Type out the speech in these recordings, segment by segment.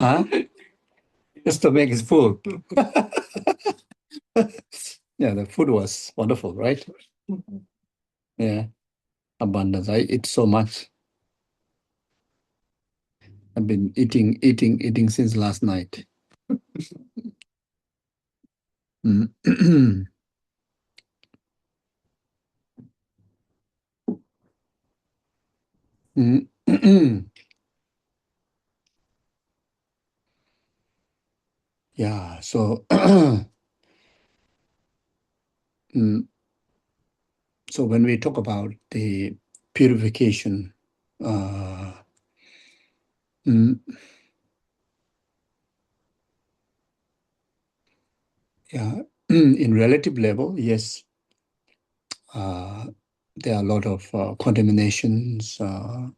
Huh? The stomach is full. Yeah, the food was wonderful, right? Yeah, abundance. I eat so much. I've been eating since last night. Mm. Mm. Yeah, so mm, so when we talk about the purification, uh, mm, yeah, in relative level, yes, there are a lot of contaminations, a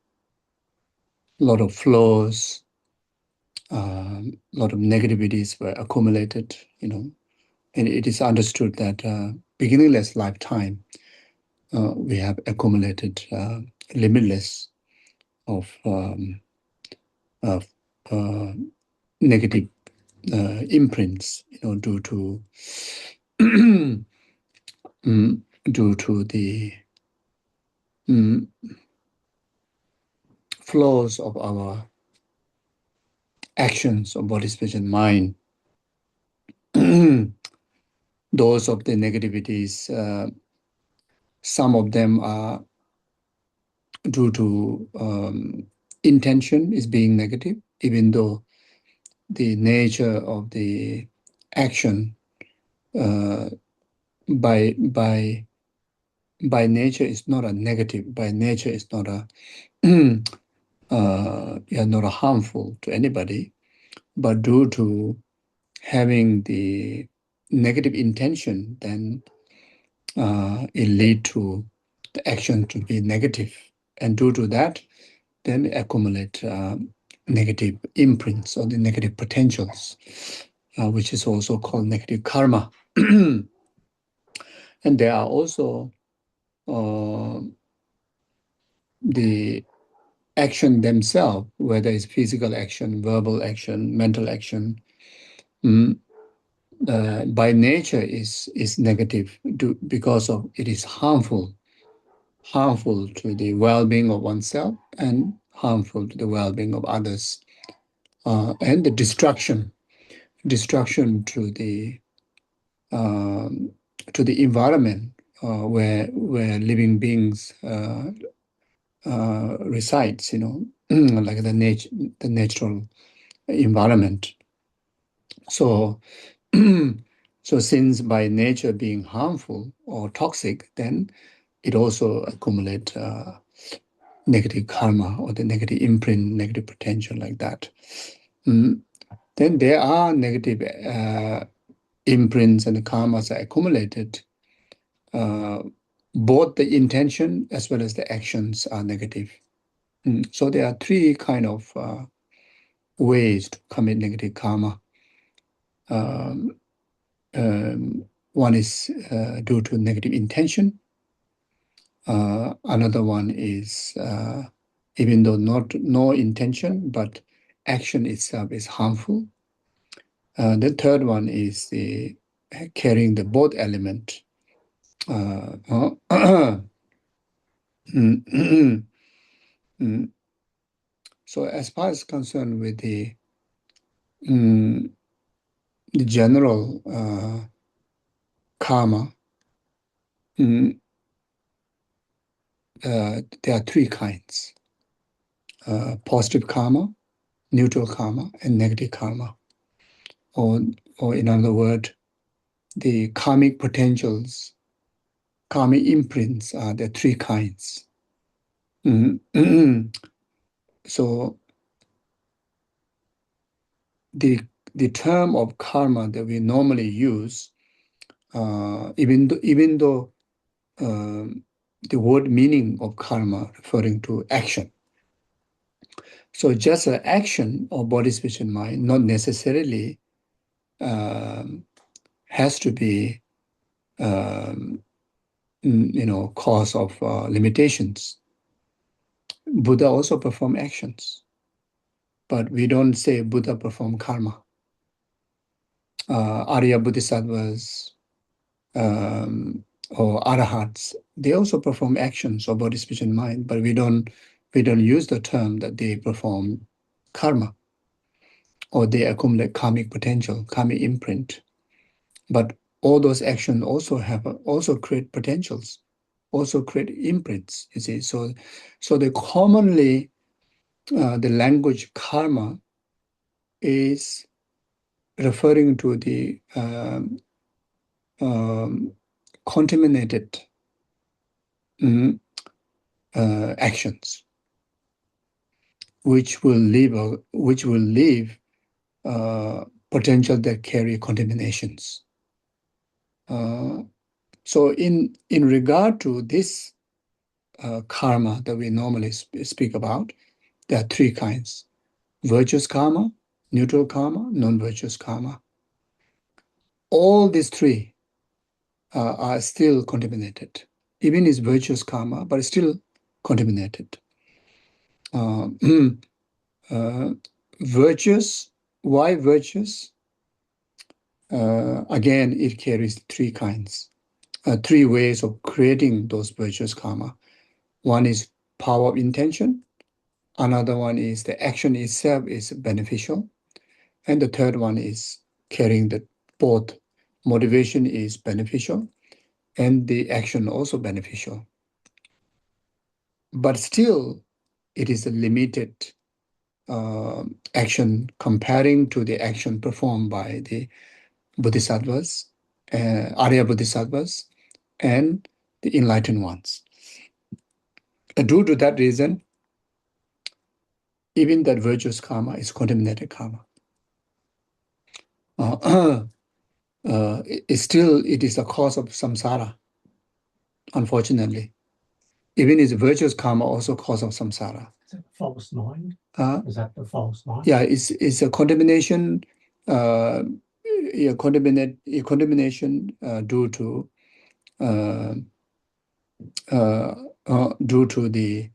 lot of flaws, a lot of negativities were accumulated, and it is understood that beginningless lifetime, we have accumulated limitless of uh, negative imprints, due to due to the mm, flaws of our actions of body, speech, and mind. Those of the negativities, some of them are due to intention is being negative, even though the nature of the action uh, by nature is not a negative. By nature is not a not a harmful to anybody, but due to having the negative intention, then it lead to the action to be negative, and due to that, then accumulate negative imprints or the negative potentials, which is also called negative karma. And there are also uh, the action themselves, whether it's physical action, verbal action, mental action, mm, by nature is negative because of it is harmful to the well-being of oneself and harmful to the well-being of others, and the destruction um, to the environment where living beings resides, like the natural environment. So, so since by nature being harmful or toxic, then it also accumulates negative karma or the negative imprint, negative potential like that. Mm. Then there are negative imprints and karmas are accumulated. Uh, both the intention as well as the actions are negative. So there are three kind of ways to commit negative karma. Um, One is due to negative intention. Another one is even though no intention, but action itself is harmful. The third one is the carrying the both element. So as far as concerned with mm, the general karma, mm, there are three kinds: positive karma, neutral karma, and negative karma. Or, in other words, the karmic potentials, karmic imprints are the three kinds. So the term of karma that we normally use, even though the word meaning of karma referring to action. So just an action of body, speech, and mind, not necessarily has to be, cause of limitations. Buddha also performed actions. but we don't say Buddha performed karma. Arya Bodhisattvas or Arahats, they also perform actions of body, speech, and mind, but we don't use the term that they perform karma or they accumulate karmic potential, karmic imprint. But all those actions also create potentials, also create imprints. You see, so the commonly the language karma is referring to the contaminated actions, which will leave potential that carry contaminations. So in regard to this karma that we normally speak about, there are three kinds: virtuous karma, neutral karma, non-virtuous karma. All these three are still contaminated. Even is virtuous karma, but still contaminated. Virtuous, why virtuous? Again, it carries three kinds, three ways of creating those virtuous karma. One is power of intention. Another one is the action itself is beneficial. And the third one is carrying the both motivation is beneficial and the action also beneficial. But still, it is a limited action comparing to the action performed by the Bodhisattvas, Arya Bodhisattvas, and the enlightened ones. Due to that reason, even that virtuous karma is contaminated karma. It is a cause of samsara, unfortunately. Even its virtuous karma also cause of samsara. Is it false mind? Is that the false mind? Yeah, it's a contamination. Contamination due to the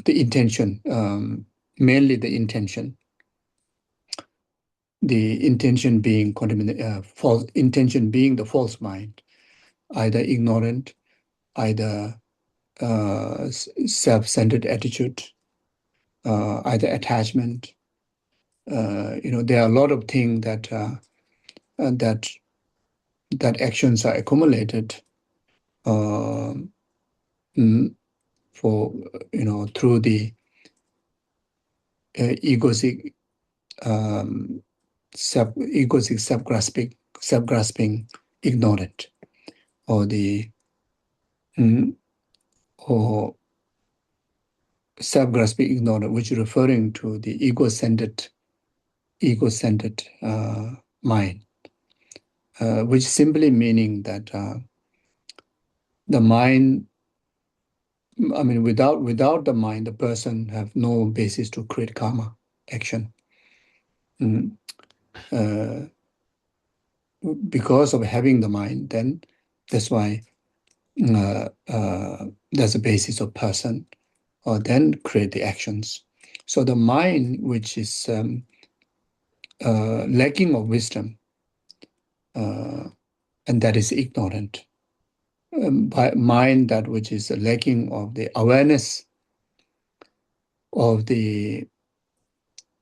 the intention, mainly the intention. The intention being false intention being the false mind, either ignorant, either self-centered attitude, either attachment. There are a lot of things that actions are accumulated for through the egoic self-grasping ignorant, or the or self-grasping ignorant, which is referring to the ego-centered mind, which simply meaning that the mind, I mean, without the mind, the person have no basis to create karma action. Because of having the mind, then that's why there's a basis of person, or then create the actions. So the mind, which is lacking of wisdom, and that is ignorant. By mind, that which is lacking of the awareness of the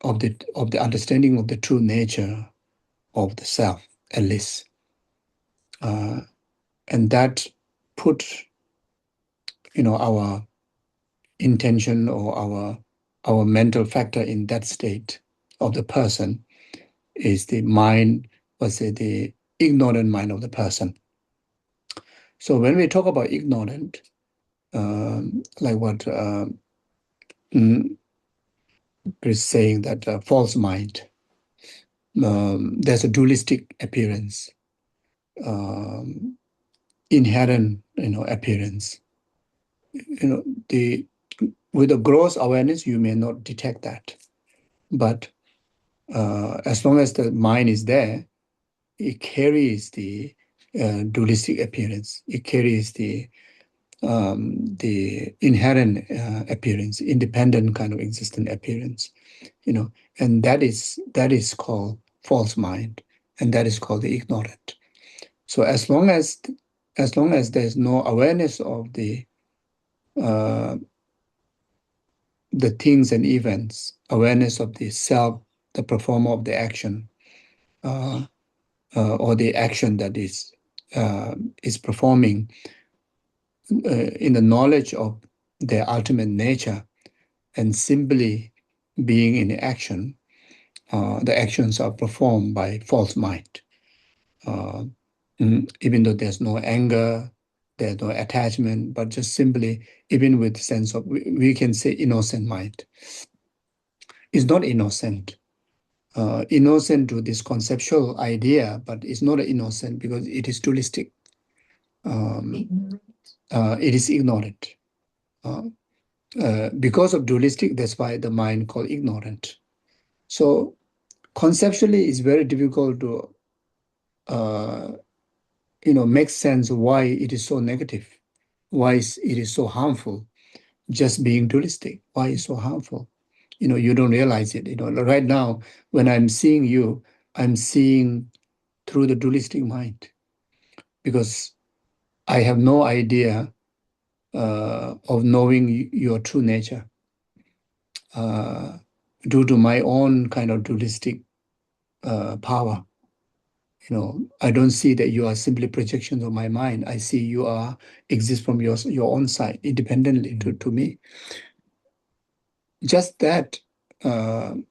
understanding of the true nature of the self, at least, and that put our intention or our mental factor in that state of the person is the mind, let's say the ignorant mind of the person. So when we talk about ignorant, like what is saying that false mind, there's a dualistic appearance, inherent appearance. With a gross awareness, you may not detect that, but as long as the mind is there, it carries the dualistic appearance. It carries the the inherent appearance, independent kind of existent appearance, and that is called false mind, and that is called the ignorant. So as long as there's no awareness of the things and events, awareness of the self, the performer of the action, or the action that is performing, in the knowledge of their ultimate nature, and simply being in action, the actions are performed by false mind. Even though there's no anger, there's no attachment, but just simply, even with sense of, we can say innocent mind. It's not innocent. Innocent to this conceptual idea, but it's not innocent because it is dualistic. It is ignorant. Because of dualistic, that's why the mind called ignorant. So conceptually, it's very difficult to make sense why it is so negative, why it is so harmful. Just being dualistic, why is so harmful? You don't realize it. Right now, when I'm seeing you, I'm seeing through the dualistic mind, because I have no idea of knowing your true nature, due to my own kind of dualistic power. I don't see that you are simply projections of my mind. I see you exist from your own side, independently to me. Just that, the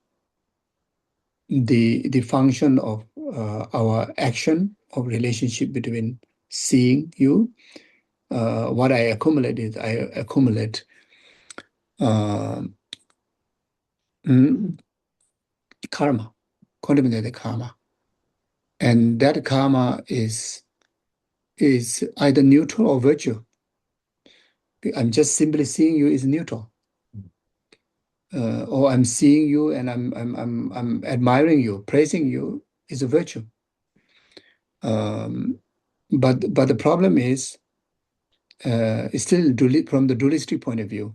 function of our action of relationship between seeing you, what I accumulate is I accumulate karma, contaminated karma, and that karma is either neutral or virtue. I'm just simply seeing you is neutral, or I'm seeing you and I'm admiring you, praising you is a virtue. But the problem is, still from the dualistic point of view,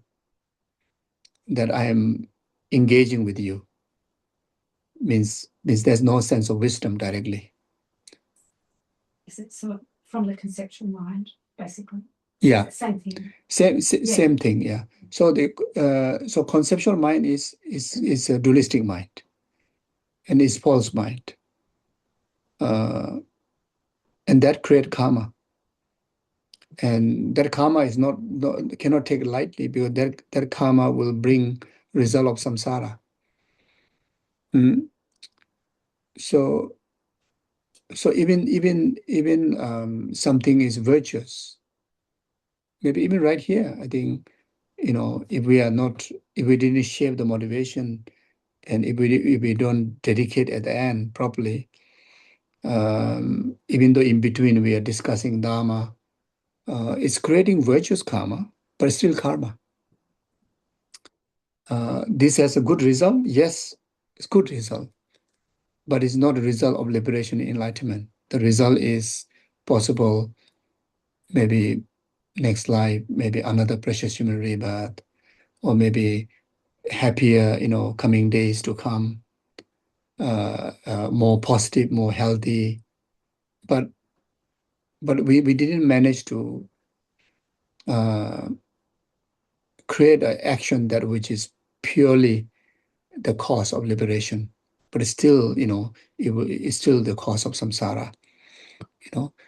that I am engaging with you means there's no sense of wisdom directly. Is it so from the conceptual mind, basically? Yeah. Same thing. Same thing, yeah. So so conceptual mind is a dualistic mind, and is false mind. And that create karma. And that karma is cannot take it lightly, because that karma will bring result of samsara. So even something is virtuous. Maybe even right here, I think, if we didn't shape the motivation, and if we don't dedicate at the end properly, even though in between we are discussing dharma, it's creating virtuous karma, but it's still karma. This has a good result. Yes, it's good result, but it's not a result of liberation and enlightenment. The result is possible, maybe next life, maybe another precious human rebirth, or maybe happier, coming days to come, more positive, more healthy. But we didn't manage to create an action that which is purely the cause of liberation, but it's still, it's still the cause of samsara.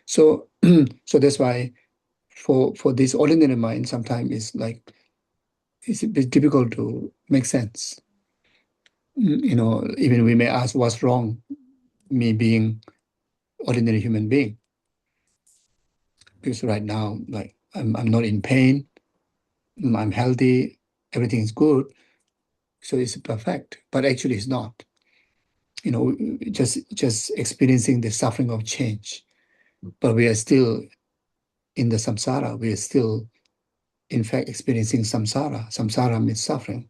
So so that's why for this ordinary mind, sometimes it's a bit difficult to make sense. Even we may ask, what's wrong, me being ordinary human being? Because right now, I'm not in pain, I'm healthy, everything is good, so it's perfect. But actually, it's not. Just experiencing the suffering of change, but we are still in the samsara. We are still, in fact, experiencing samsara. Samsara means suffering.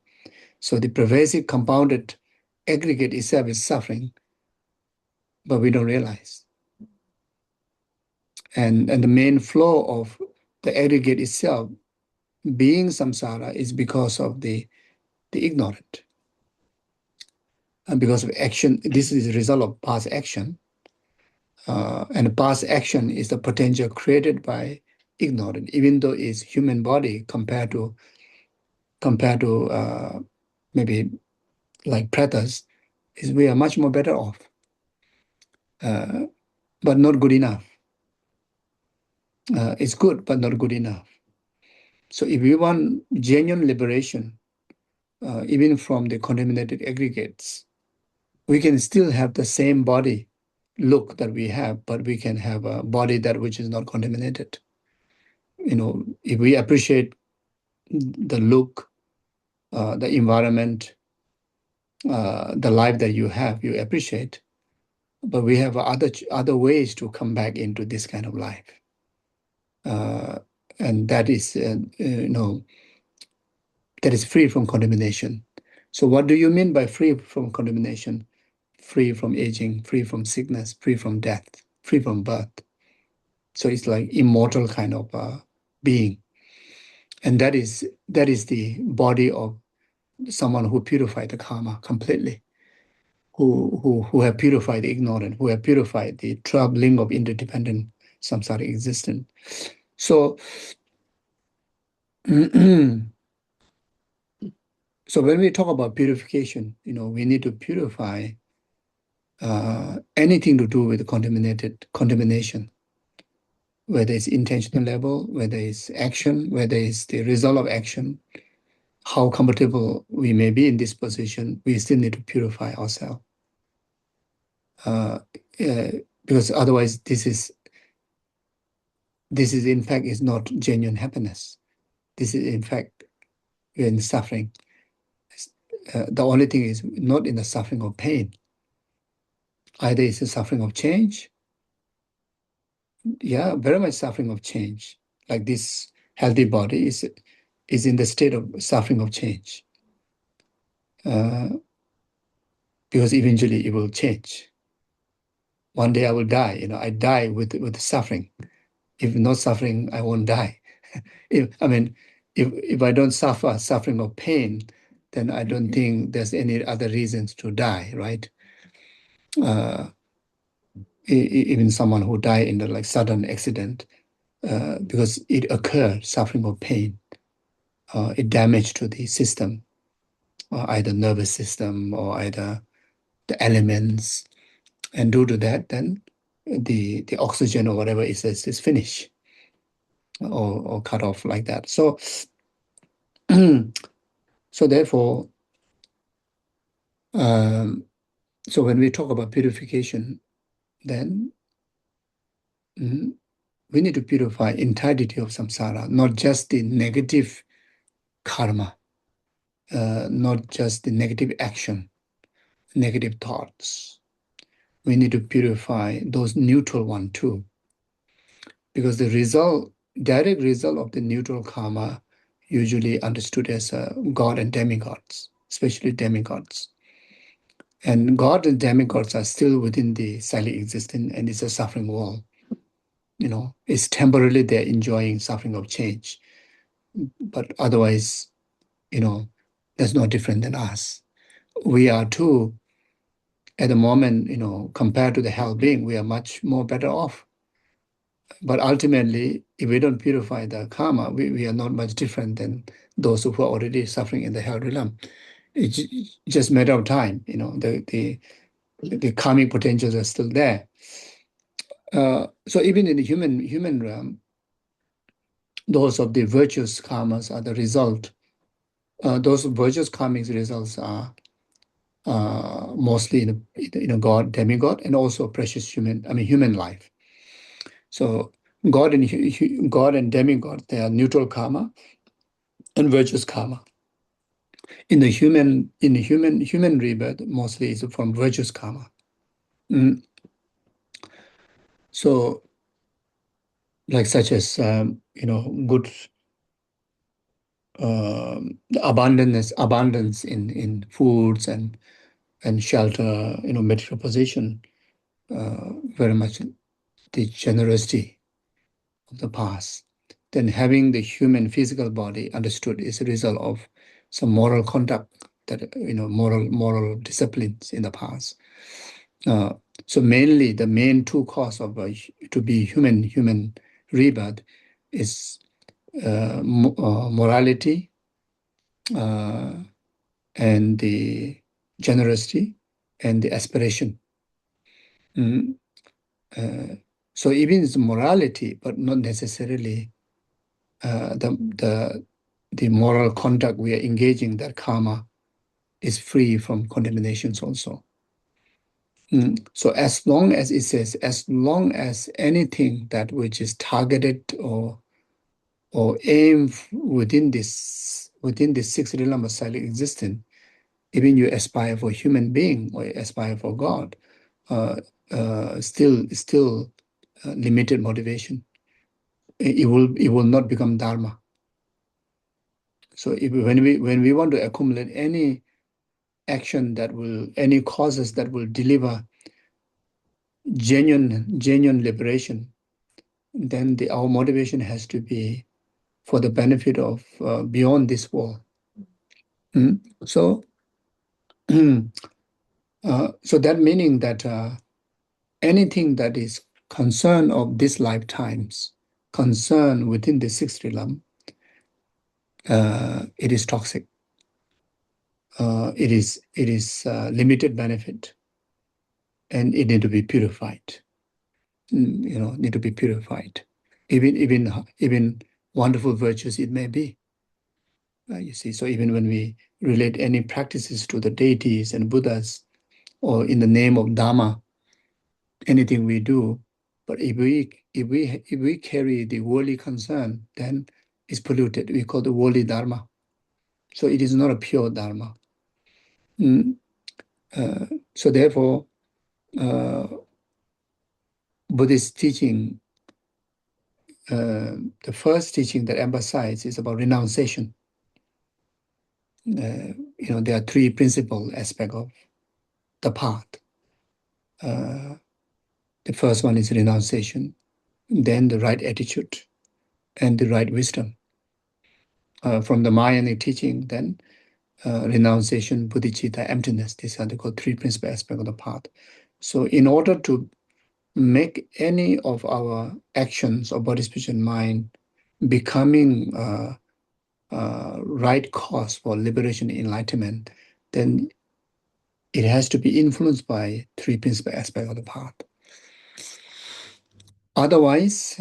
So the pervasive, compounded aggregate itself is suffering, but we don't realize. And the main flow of the aggregate itself being samsara is because of the ignorant. And because of action, this is the result of past action. And past action is the potential created by ignorance, even though it's human body compared to maybe like pretas, is we are much more better off, but not good enough. It's good, but not good enough. So if we want genuine liberation, even from the contaminated aggregates, we can still have the same body look that we have, but we can have a body that which is not contaminated. If we appreciate the look, the environment, the life that you have, you appreciate, but we have other ways to come back into this kind of life, and that is that is free from contamination. So what do you mean by free from contamination? Free from aging, free from sickness, free from death, free from birth. So it's like immortal kind of being, and that is the body of someone who purified the karma completely, who have purified the ignorant, who have purified the troubling of interdependent samsaric existence. So, so when we talk about purification, we need to purify anything to do with contamination, whether it's intentional level, whether it's action, whether it's the result of action, how comfortable we may be in this position, we still need to purify ourselves. Because otherwise this is in fact is not genuine happiness. This is in fact we're in suffering. The only thing is not in the suffering of pain. Either it's a suffering of change, very much suffering of change. Like this healthy body is in the state of suffering of change. Because eventually it will change. One day I will die. I die with suffering. If not suffering, I won't die. If I don't suffer suffering of pain, then I don't think there's any other reasons to die, right? Even someone who died in a sudden accident, because it occurred, suffering of pain, it damage to the system, or either nervous system or either the elements, and due to that, then the oxygen or whatever is finished or cut off like that. So, so therefore, so when we talk about purification, then we need to purify entirety of samsara, not just the negative karma, not just the negative action, negative thoughts. We need to purify those neutral one too, because the direct result of the neutral karma usually understood as God and demigods, especially demigods. And God and demigods are still within the silent existence, and it's a suffering world. It's temporarily they're enjoying suffering of change. But otherwise, that's no different than us. We are too, at the moment, compared to the hell being, we are much more better off. But ultimately, if we don't purify the karma, we are not much different than those who are already suffering in the hell realm. It's just a matter of time. The karmic potentials are still there. So even in the human realm, those of the virtuous karmas are the result. Those virtuous karmic results are mostly in a God, demigod, and also precious human life. So God and demigod, they are neutral karma and virtuous karma. In the human rebirth, mostly is from virtuous karma. So, like such as good abundance in foods and shelter, material possession, very much the generosity of the past. then having the human physical body understood is a result of some moral conduct that, moral disciplines in the past. So mainly the main two causes of to be human rebirth is morality and the generosity and the aspiration. So even it's morality, but not necessarily the moral conduct we are engaging, that karma is free from condemnations also. So as long as it says, as long as anything that which is targeted or aim within this six realm of silent existence, even you aspire for human being or aspire for God, still limited motivation. It will not become dharma. So when we want to accumulate any action any causes that will deliver genuine liberation, then our motivation has to be for the benefit of beyond this world. So that meaning that anything that is concern of this lifetimes, concern within the sixth realm, it is toxic. It is limited benefit, and it need to be purified. Need to be purified. Even wonderful virtues it may be. You see, so even when we relate any practices to the deities and Buddhas, or in the name of Dharma, anything we do, but if we carry the worldly concern, then it's polluted. We call the worldly Dharma. So it is not a pure Dharma. So therefore, Buddhist teaching, the first teaching that emphasizes is about renunciation. There are three principal aspects of the path. The first one is renunciation, then the right attitude, and the right wisdom. From the Mahayanic teaching, then renunciation, bodhicitta, emptiness. These are the three principal aspects of the path. So in order to make any of our actions of body, speech, and mind becoming right cause for liberation and enlightenment, then it has to be influenced by three principal aspects of the path. Otherwise,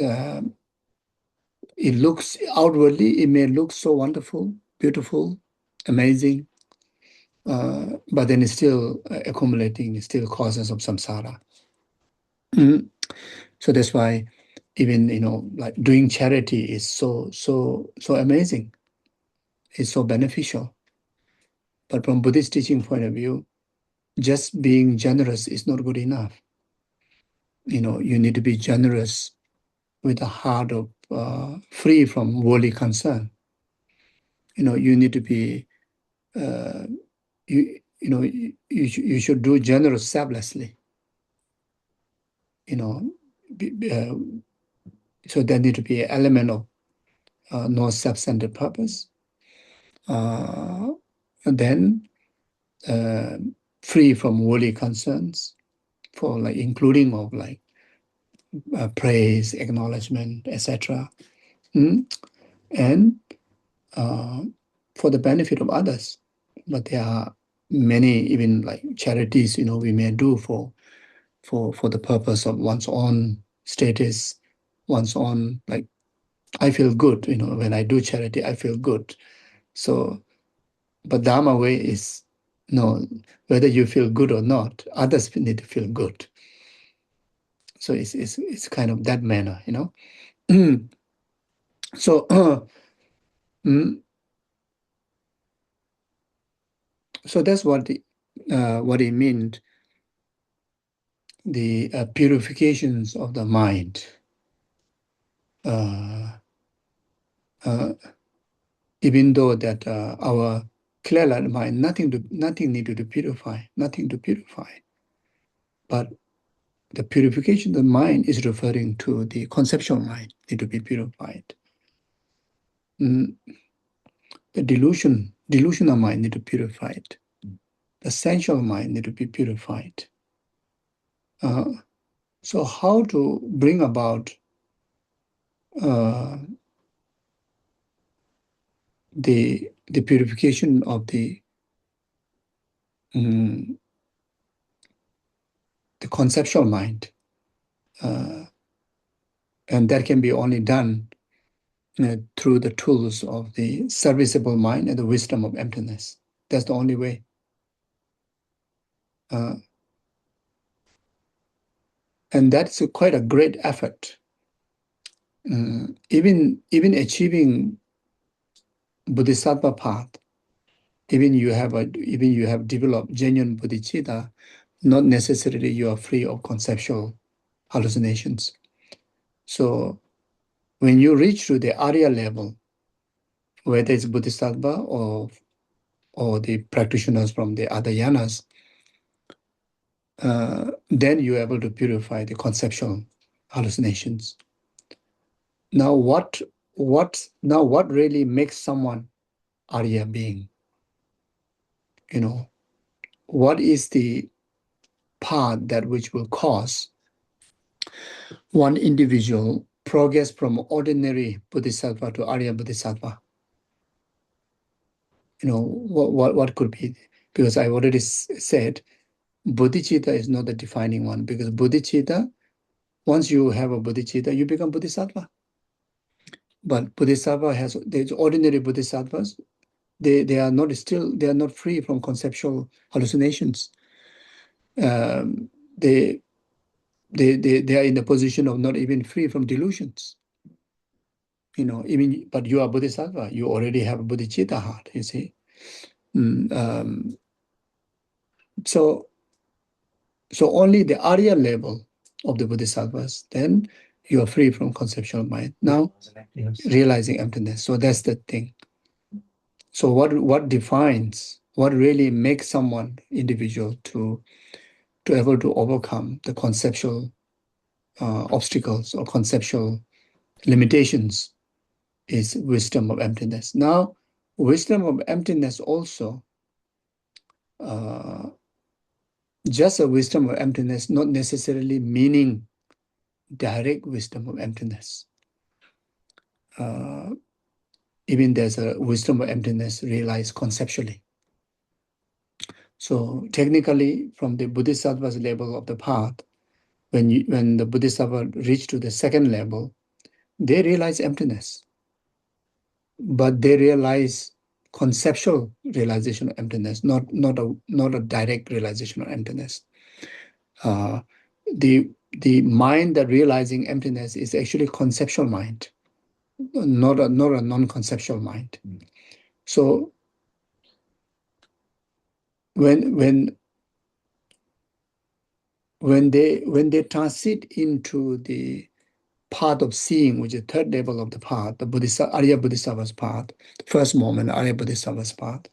it looks outwardly, it may look so wonderful, beautiful, amazing, but then it's still accumulating, it's still causes of samsara. So that's why even like doing charity is so amazing. It's so beneficial. But from Buddhist teaching point of view, just being generous is not good enough. You need to be generous with a heart of free from worldly concern. You need to be you should do generous selflessly. So there need to be an element of no self-centered purpose. And then free from worldly concerns, for including of praise, acknowledgement, etc. And for the benefit of others. But there are many even charities we may do for the purpose of one's own status, one's own I feel good, when I do charity, I feel good. So, but Dharma way is no, whether you feel good or not, others need to feel good. So it's kind of that manner, So, so that's what it meant. The purifications of the mind. Even though that our clear-light mind, nothing needed to purify, nothing to purify. But the purification of the mind is referring to the conceptual mind need to be purified. the delusional mind need to be purified. The sensual mind need to be purified. So how to bring about the purification of the conceptual mind, and that can be only done through the tools of the serviceable mind and the wisdom of emptiness. That's the only way. And that's quite a great effort. Even achieving Bodhisattva path, even you have developed genuine bodhicitta, not necessarily you are free of conceptual hallucinations. So when you reach to the Arya level, whether it's Bodhisattva or the practitioners from the other yanas, then you're able to purify the conceptual hallucinations. Now, what really makes someone Arya being? What is the path that which will cause one individual progress from ordinary Bodhisattva to Arya Bodhisattva? What could be? Because I already said, bodhicitta is not the defining one, because bodhicitta, once you have a bodhicitta, you become Bodhisattva. But Bodhisattva there's ordinary Bodhisattvas, they are not free from conceptual hallucinations. They are in the position of not even free from delusions. But you are Bodhisattva, you already have a bodhicitta heart, you see. So only the Arya level of the Bodhisattvas, then you are free from conceptual mind. Now, realizing emptiness. So that's the thing. So what really makes someone individual to able to overcome the conceptual obstacles or conceptual limitations is wisdom of emptiness. Now, wisdom of emptiness also, just a wisdom of emptiness, not necessarily meaning direct wisdom of emptiness. Even there's a wisdom of emptiness realized conceptually. So technically, from the Bodhisattva's level of the path, when the Bodhisattva reach to the second level, they realize emptiness, but they realize conceptual realization of emptiness, not a direct realization of emptiness. The mind that realizing emptiness is actually conceptual mind, not a non-conceptual mind. So when they transit into the path of seeing, which is the third level of the path, the Arya Bodhisattva's path, first moment, Arya Bodhisattva's path,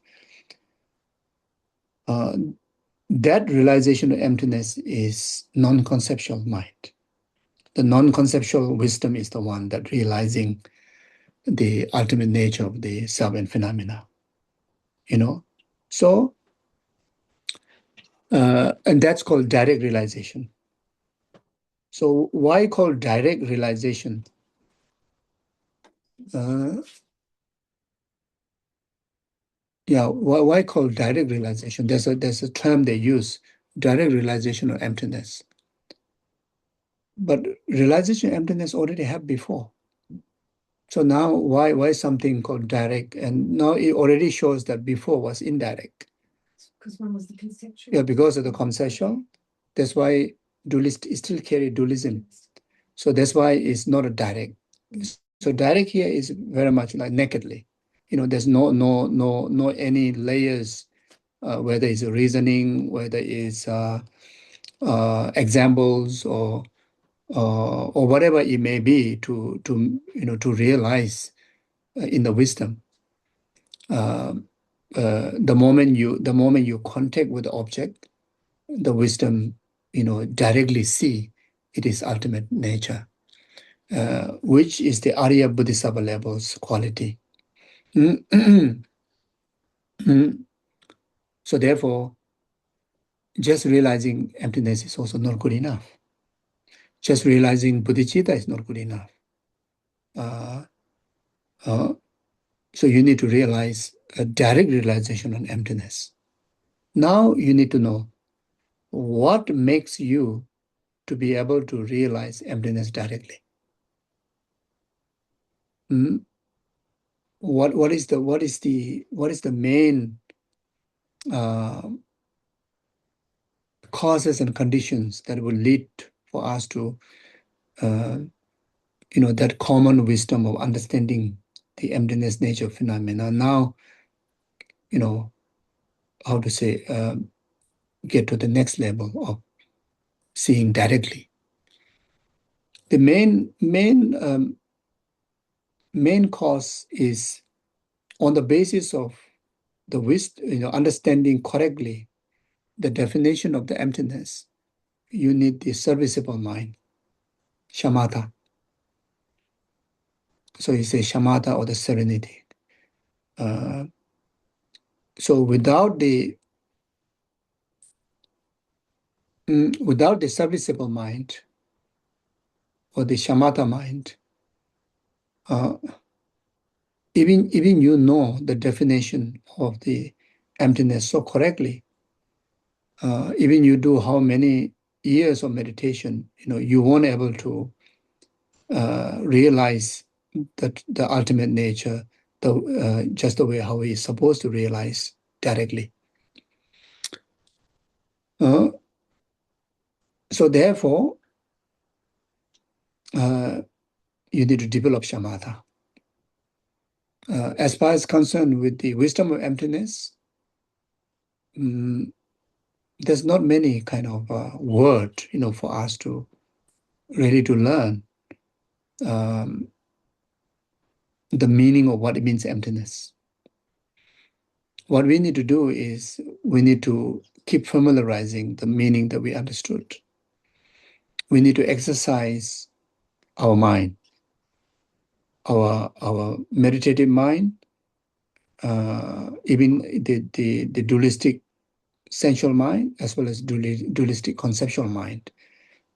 that realization of emptiness is non-conceptual mind. The non-conceptual wisdom is the one that realizing the ultimate nature of the self and phenomena. So, and that's called direct realization. So why call direct realization? Why call direct realization? There's a term they use, direct realization of emptiness. But realization of emptiness already happened before. So now why something called direct? And now it already shows that before was indirect. Because one was the conceptual. Yeah, because of the conceptual. That's why dualist still carry dualism. So that's why it's not a direct. So direct here is very much like nakedly. There's no any layers, whether it's reasoning, whether it's examples or whatever it may be to realize in the wisdom. The moment you contact with the object, the wisdom directly see it is ultimate nature, which is the Arya Bodhisattva level's quality. So therefore, just realizing emptiness is also not good enough. Just realizing bodhicitta is not good enough. So you need to realize a direct realization on emptiness. Now you need to know what makes you to be able to realize emptiness directly. What is the main causes and conditions that will lead for us to that common wisdom of understanding the emptiness nature of phenomena. Now, how to say, get to the next level of seeing directly. The main cause is on the basis of the wisdom, understanding correctly the definition of the emptiness. You need the serviceable mind, shamatha. So you say shamatha or the serenity. So without the serviceable mind or the shamatha mind, even you know the definition of the emptiness so correctly, even you do how many years of meditation, you won't able to realize that the ultimate nature, just the way how we is supposed to realize directly. So therefore, you need to develop shamatha. As far as concerned with the wisdom of emptiness, there's not many kind of word, for us to really to learn the meaning of what it means emptiness. What we need to do is we need to keep familiarizing the meaning that we understood. We need to exercise our mind, our meditative mind, even the dualistic sensual mind, as well as dualistic conceptual mind.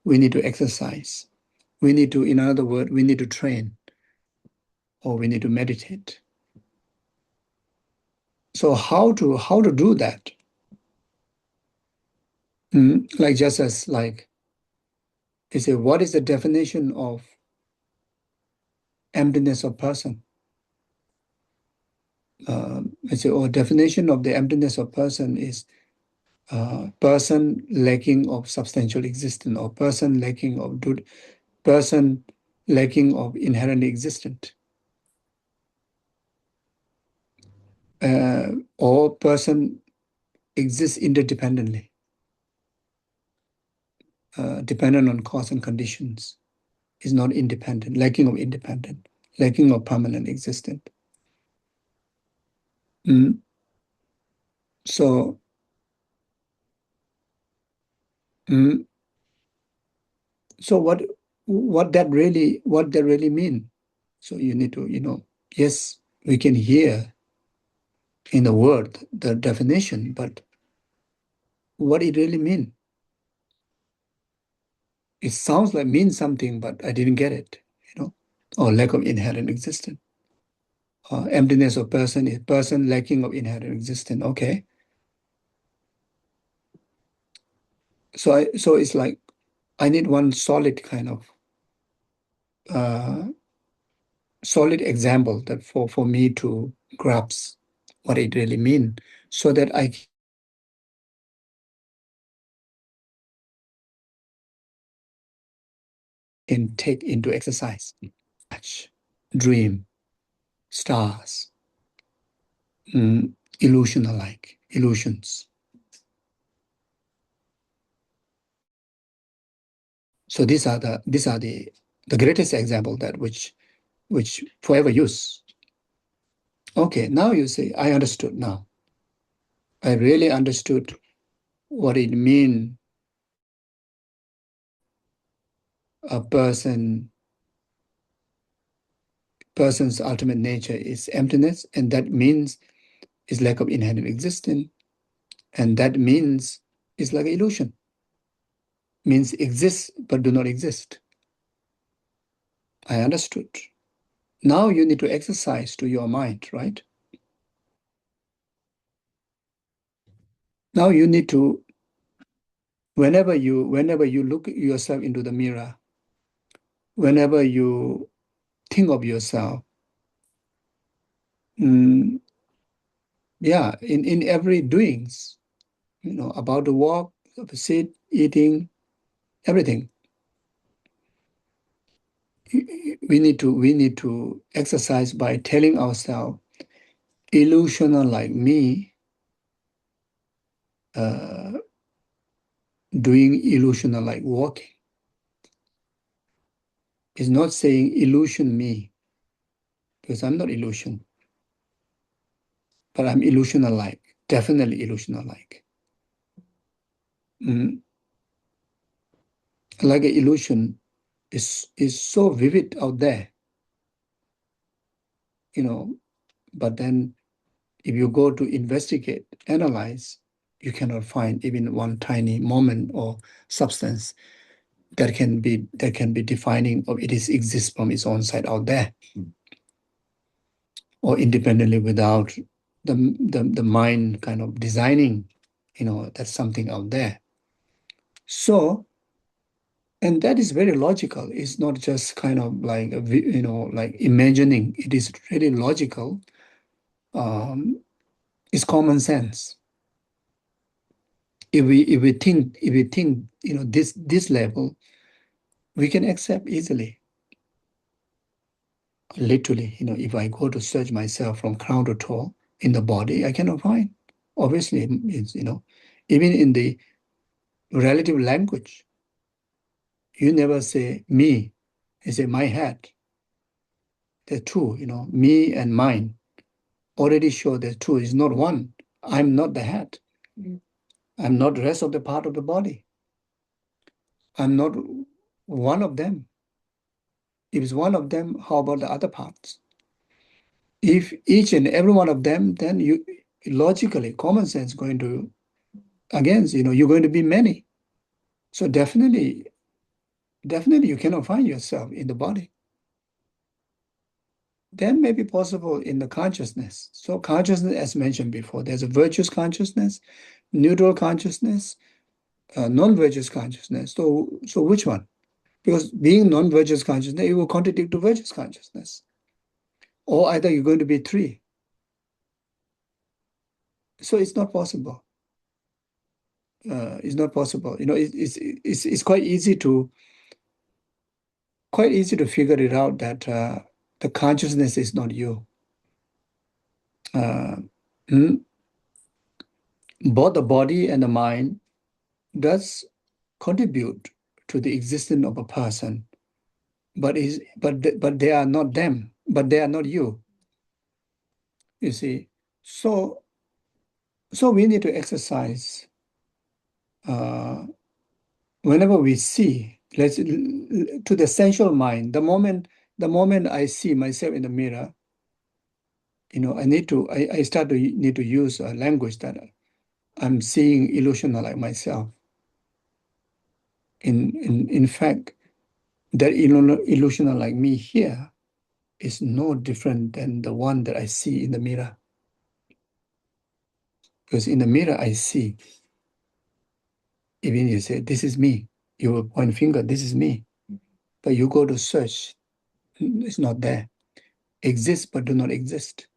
We need to exercise. We need to, in other words, we need to train, or we need to meditate. So how to do that? Like just as like, you say, what is the definition of emptiness of person? I say, definition of the emptiness of person is person lacking of substantial existence, or person lacking of inherent existence, or person exists interdependently, dependent on cause and conditions, is not independent, lacking of independent, lacking of permanent existence. So, so what that really mean? So you need to, yes, we can hear in the word the definition, but what it really mean? It sounds like means something, but I didn't get it, or lack of inherent existence. Emptiness of person is person lacking of inherent existence. Okay. So it's like I need one solid kind of solid example that for me to grasp what it really means, so that I can take into exercise. Dream, stars, illusion alike, illusions. So these are the greatest example that which forever use. Okay, now you say, I understood now. I really understood what it means a person person's ultimate nature is emptiness, and that means is lack of inherent existence, and that means it's like illusion. Means exist but do not exist. I understood. Now you need to exercise to your mind, right? Now you need to, whenever you look yourself into the mirror, whenever you think of yourself, yeah, in every doings, about to walk, to sit, eating, everything. We need to exercise by telling ourselves, illusional like me, doing illusional like walking. It's not saying illusion me, because I'm not illusion, but I'm illusional like, definitely illusional like. Like an illusion is so vivid out there, but then if you go to investigate, analyze, you cannot find even one tiny moment or substance that can be defining or it exists from its own side out there, or independently without the mind kind of designing, that's something out there. So, and that is very logical. It's not just kind of like like imagining. It is really logical. It's common sense. If we think this level, we can accept easily. Literally, if I go to search myself from crown to toe in the body, I cannot find. Obviously, it's, even in the relative language, you never say me, you say my head. They're two, me and mine already show they're two. It's not one. I'm not the head. I'm not the rest of the part of the body. I'm not one of them. If it's one of them, how about the other parts? If each and every one of them, then you logically, common sense going to, again, you're going to be many. So definitely you cannot find yourself in the body. Then may be possible in the consciousness. So consciousness, as mentioned before, there's a virtuous consciousness, neutral consciousness, non-virtuous consciousness. So which one? Because being non-virtuous consciousness, it will contradict to virtuous consciousness. Or either you're going to be three. So it's not possible. It's not possible. It's quite easy to figure it out that the consciousness is not you. Both the body and the mind does contribute to the existence of a person, but they are not them, but they are not you. You see, so we need to exercise. Whenever we see, to the sensual mind, the moment I see myself in the mirror, I start to need to use a language that I'm seeing illusional like myself. In fact, that illusional like me here is no different than the one that I see in the mirror. Because in the mirror I see, even you say, this is me, you will point finger, this is me. But you go to search, it's not there. Exists but do not exist.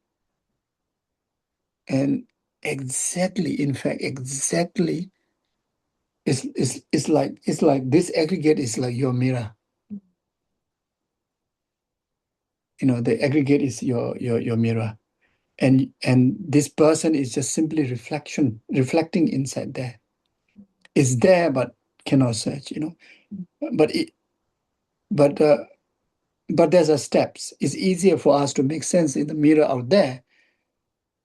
And exactly, in fact, exactly, it's like this aggregate is like your mirror. The aggregate is your mirror. And this person is just simply reflecting inside there. It's there but cannot search, But there's a steps. It's easier for us to make sense in the mirror out there,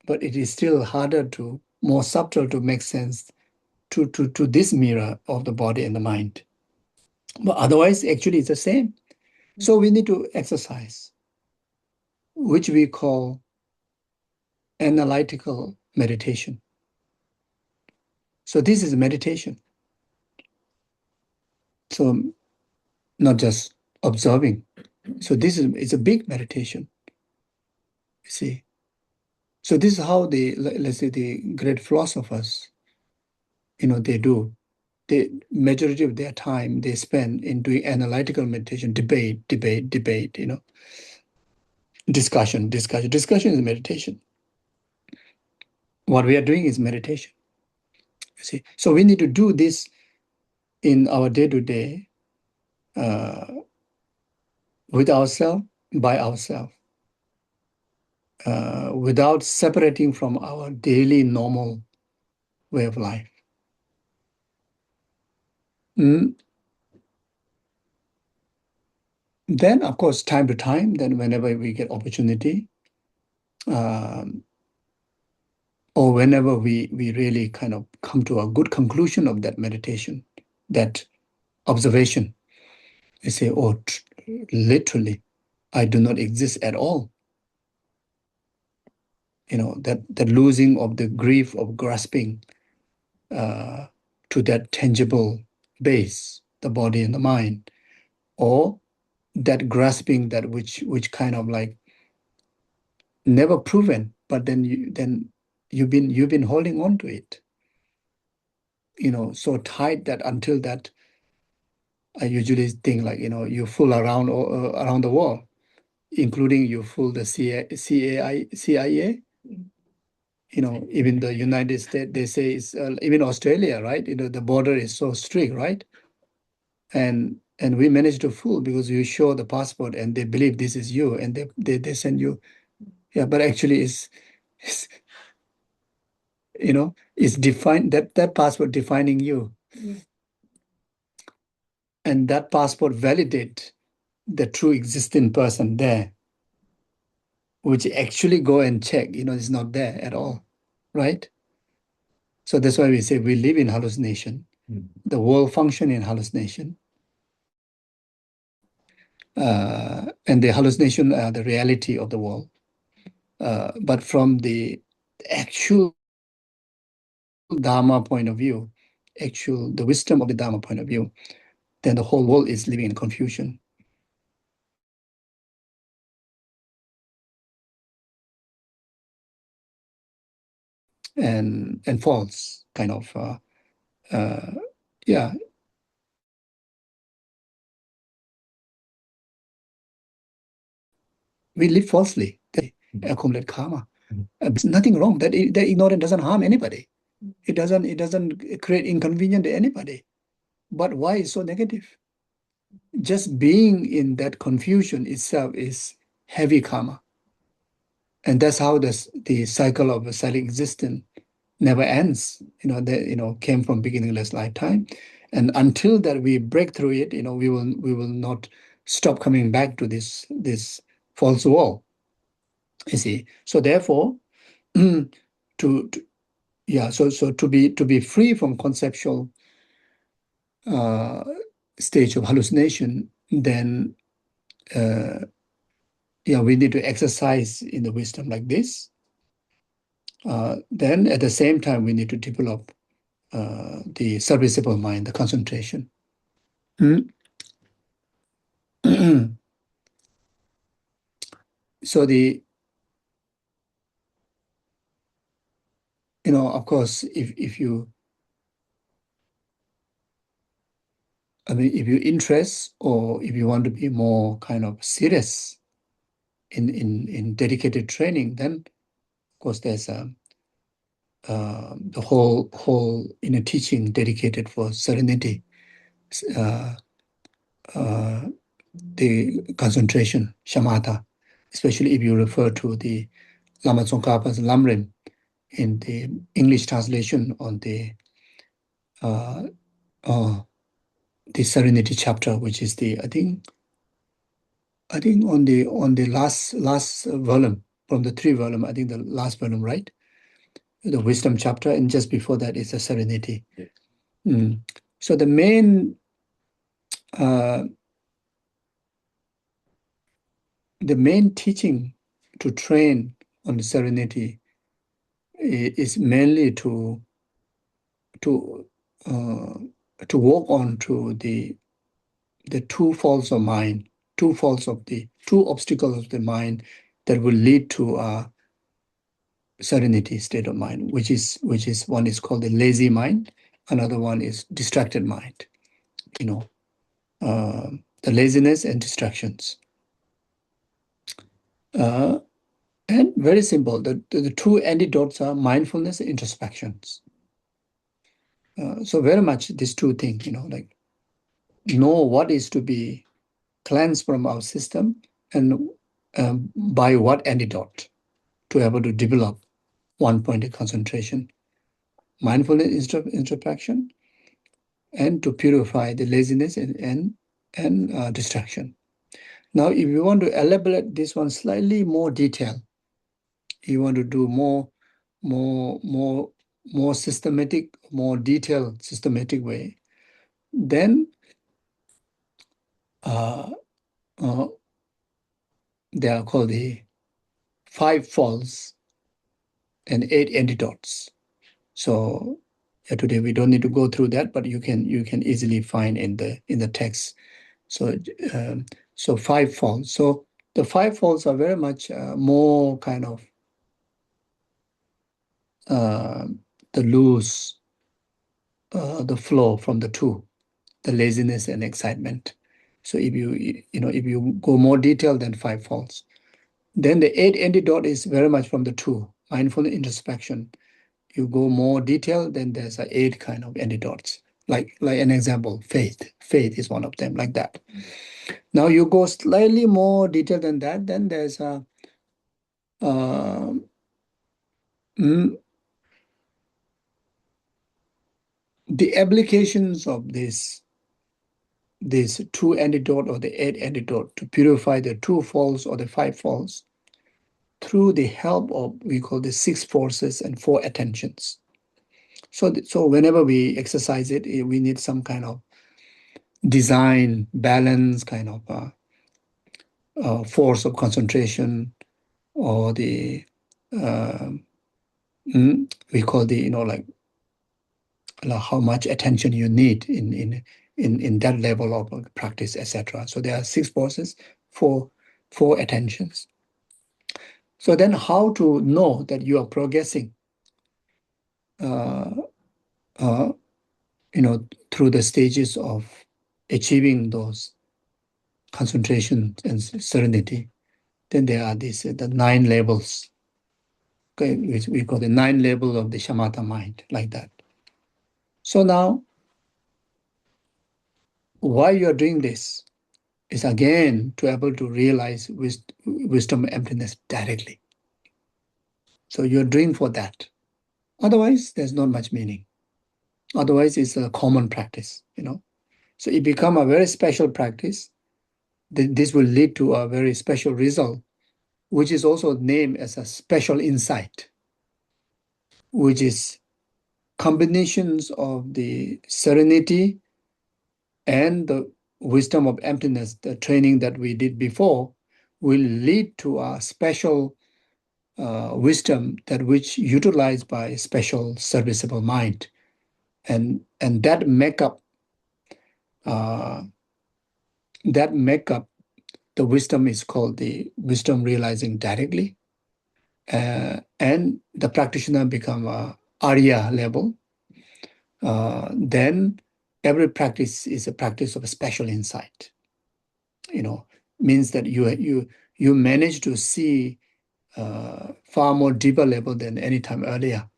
but it is still harder more subtle to make sense to this mirror of the body and the mind. But otherwise, actually, it's the same. So we need to exercise. which we call analytical meditation. So this is meditation. So not just observing. So this is a big meditation, you see. So this is how let's say the great philosophers, they do. The majority of their time they spend in doing analytical meditation, debate, discussion is meditation. What we are doing is meditation, you see. So we need to do this in our day-to-day with ourselves, by ourselves, without separating from our daily normal way of life. Then, of course, time to time, then whenever we get opportunity, or whenever we really kind of come to a good conclusion of that meditation, that observation, we say, oh, literally, I do not exist at all. That losing of the grief of grasping to that tangible base, the body and the mind, or that grasping that which kind of like never proven, but then you've been holding on to it, so tight that until that I usually think like you fool around around the world, including you fool the CIA. Even the United States, they say it's even Australia, right? The border is so strict, right? And we managed to fool because you show the passport and they believe this is you and they send you. Yeah, but actually it's it's defined, that passport defining you. And that passport validate the true existing person there, which actually go and check, it's not there at all, right? So that's why we say we live in hallucination. The world function in hallucination. And the hallucination are the reality of the world. But from the actual Dharma point of view, the wisdom of the Dharma point of view, then the whole world is living in confusion. And false kind of, yeah. We live falsely, they accumulate karma. There's nothing wrong. That ignorance doesn't harm anybody. It doesn't create inconvenience to anybody. But why is so negative? Just being in that confusion itself is heavy karma. And that's how the cycle of cyclic existence never ends. Came from beginningless lifetime. And until that we break through it, we will not stop coming back to this false wall. You see. So therefore, to be free from conceptual stage of hallucination, then we need to exercise in the wisdom like this. Then at the same time, we need to develop the serviceable mind, the concentration. So of course, if you interest or if you want to be more kind of serious in dedicated training, then of course there's the whole teaching dedicated for serenity, the concentration, shamatha, especially if you refer to the Lama Tsongkhapa's Lamrim in the English translation on the Serenity chapter, which is I think on the last volume from the 3 volume, I think the last volume, right? The wisdom chapter, and just before that is the serenity. Yes. So the main teaching train on the serenity is mainly to work on to the two faults of mind, two obstacles of the mind that will lead to a serenity state of mind, which is one is called the lazy mind, another one is distracted mind. The laziness and distractions. And very simple. The two antidotes are mindfulness and introspections. So very much these two things, like know what is to be cleansed from our system and by what antidote to able to develop one-pointed concentration, mindfulness introspection, and to purify the laziness and distraction. Now, if you want to elaborate this one slightly more detail, you want to do more systematic, more detailed, systematic way, then they are called the 5 faults and 8 antidotes. So today we don't need to go through that, but you can easily find in the text. So 5 faults. So the 5 faults are very much more kind of the loose, the flow from the two, the laziness and excitement. So if you go more detailed than 5 faults, then the 8 antidote is very much from the two, mindfulness introspection. You go more detailed, then there's 8 kind of antidotes. Like an example, faith. Faith is one of them, like that. Now you go slightly more detailed than that, then there's the applications of these 2 antidote or the 8 antidote to purify the 2 faults or the 5 faults through the help of, we call the 6 forces and 4 attentions. So whenever we exercise it, we need some kind of design, balance, kind of force of concentration, or the we call the like how much attention you need in that level of practice, etc. So there are 6 forces, 4 attentions. So then, how to know that you are progressing? Through the stages of achieving those concentration and serenity. Then there are the 9 levels, okay, which we call the 9 levels of the shamatha mind, like that. So now, why you are doing this is again to able to realize wisdom and emptiness directly. So you're doing for that. Otherwise, there's not much meaning. Otherwise, it's a common practice, So it become a very special practice. This will lead to a very special result, which is also named as a special insight, which is combinations of the serenity and the wisdom of emptiness, the training that we did before, will lead to a special wisdom that which utilized by special serviceable mind, and that make up the wisdom is called the wisdom realizing directly, and the practitioner become a Arya level. Then every practice is a practice of a special insight. Means that you manage to see far more deeper level than any time earlier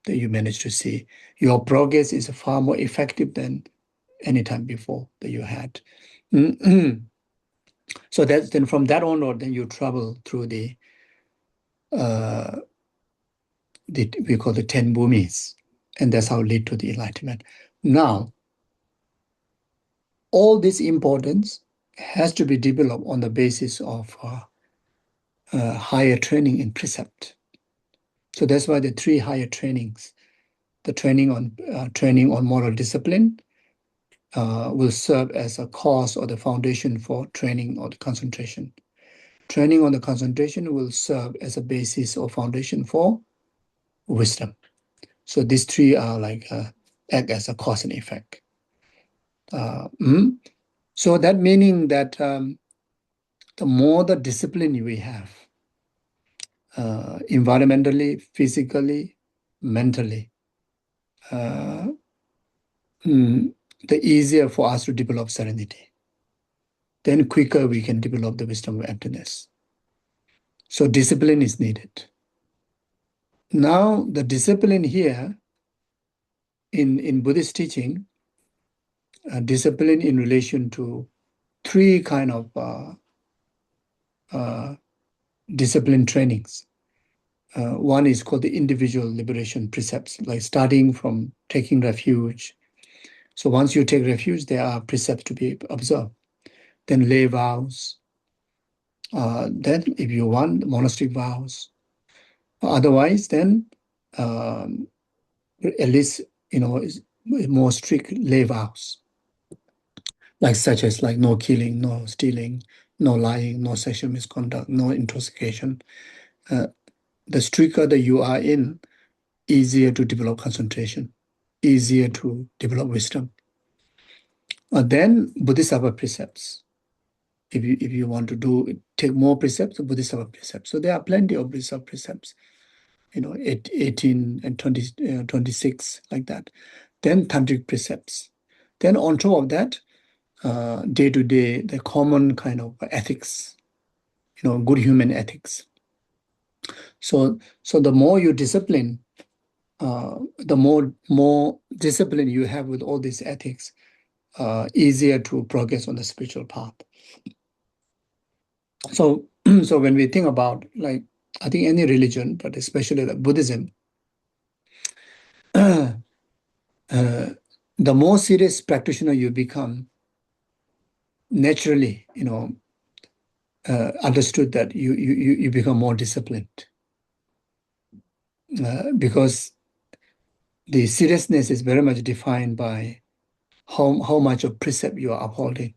that you managed to see. Your progress is far more effective than any time before that you had. So that's then from that onward, then you travel through we call the 10 bhumis, and that's how lead to the enlightenment. Now, all this importance has to be developed on the basis of higher training in precept. So that's why the 3 higher trainings, the training on moral discipline, will serve as a cause or the foundation for training or the concentration. training on the concentration will serve as a basis or foundation for wisdom. So these three are like act as a cause and effect. So that meaning that the more the discipline we have, environmentally, physically, mentally, the easier for us to develop serenity. Then quicker we can develop the wisdom of emptiness. So discipline is needed. Now the discipline here in Buddhist teaching, discipline in relation to three kind of discipline trainings. One is called the individual liberation precepts, like starting from taking refuge. So once you take refuge, there are precepts to be observed. Then lay vows. Then if you want, monastic vows. Otherwise, then at least, more strict lay vows. Like such as like no killing, no stealing, no lying, no sexual misconduct, no intoxication. The stricter that you are in, easier to develop concentration, easier to develop wisdom. Then Bodhisattva precepts. If you want to take more precepts, Bodhisattva precepts. So there are plenty of Bodhisattva precepts, 18 and 20, 26, like that. Then tantric precepts. Then on top of that, day to day, the common kind of ethics, good human ethics. So the more you discipline, the more discipline you have with all these ethics, easier to progress on the spiritual path. So when we think about, like, I think any religion, but especially like Buddhism, the more serious practitioner you become, naturally, understood that you become more disciplined, because the seriousness is very much defined by how much of precept you are upholding.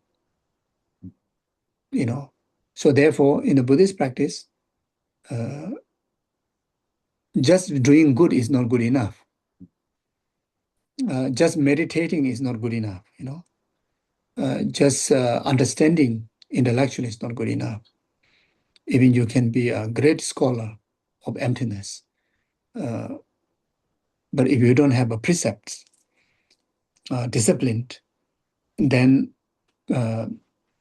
So therefore, in the Buddhist practice, just doing good is not good enough. Just meditating is not good enough. Just understanding intellectually is not good enough. Even you can be a great scholar of emptiness, but if you don't have a precepts, disciplined, then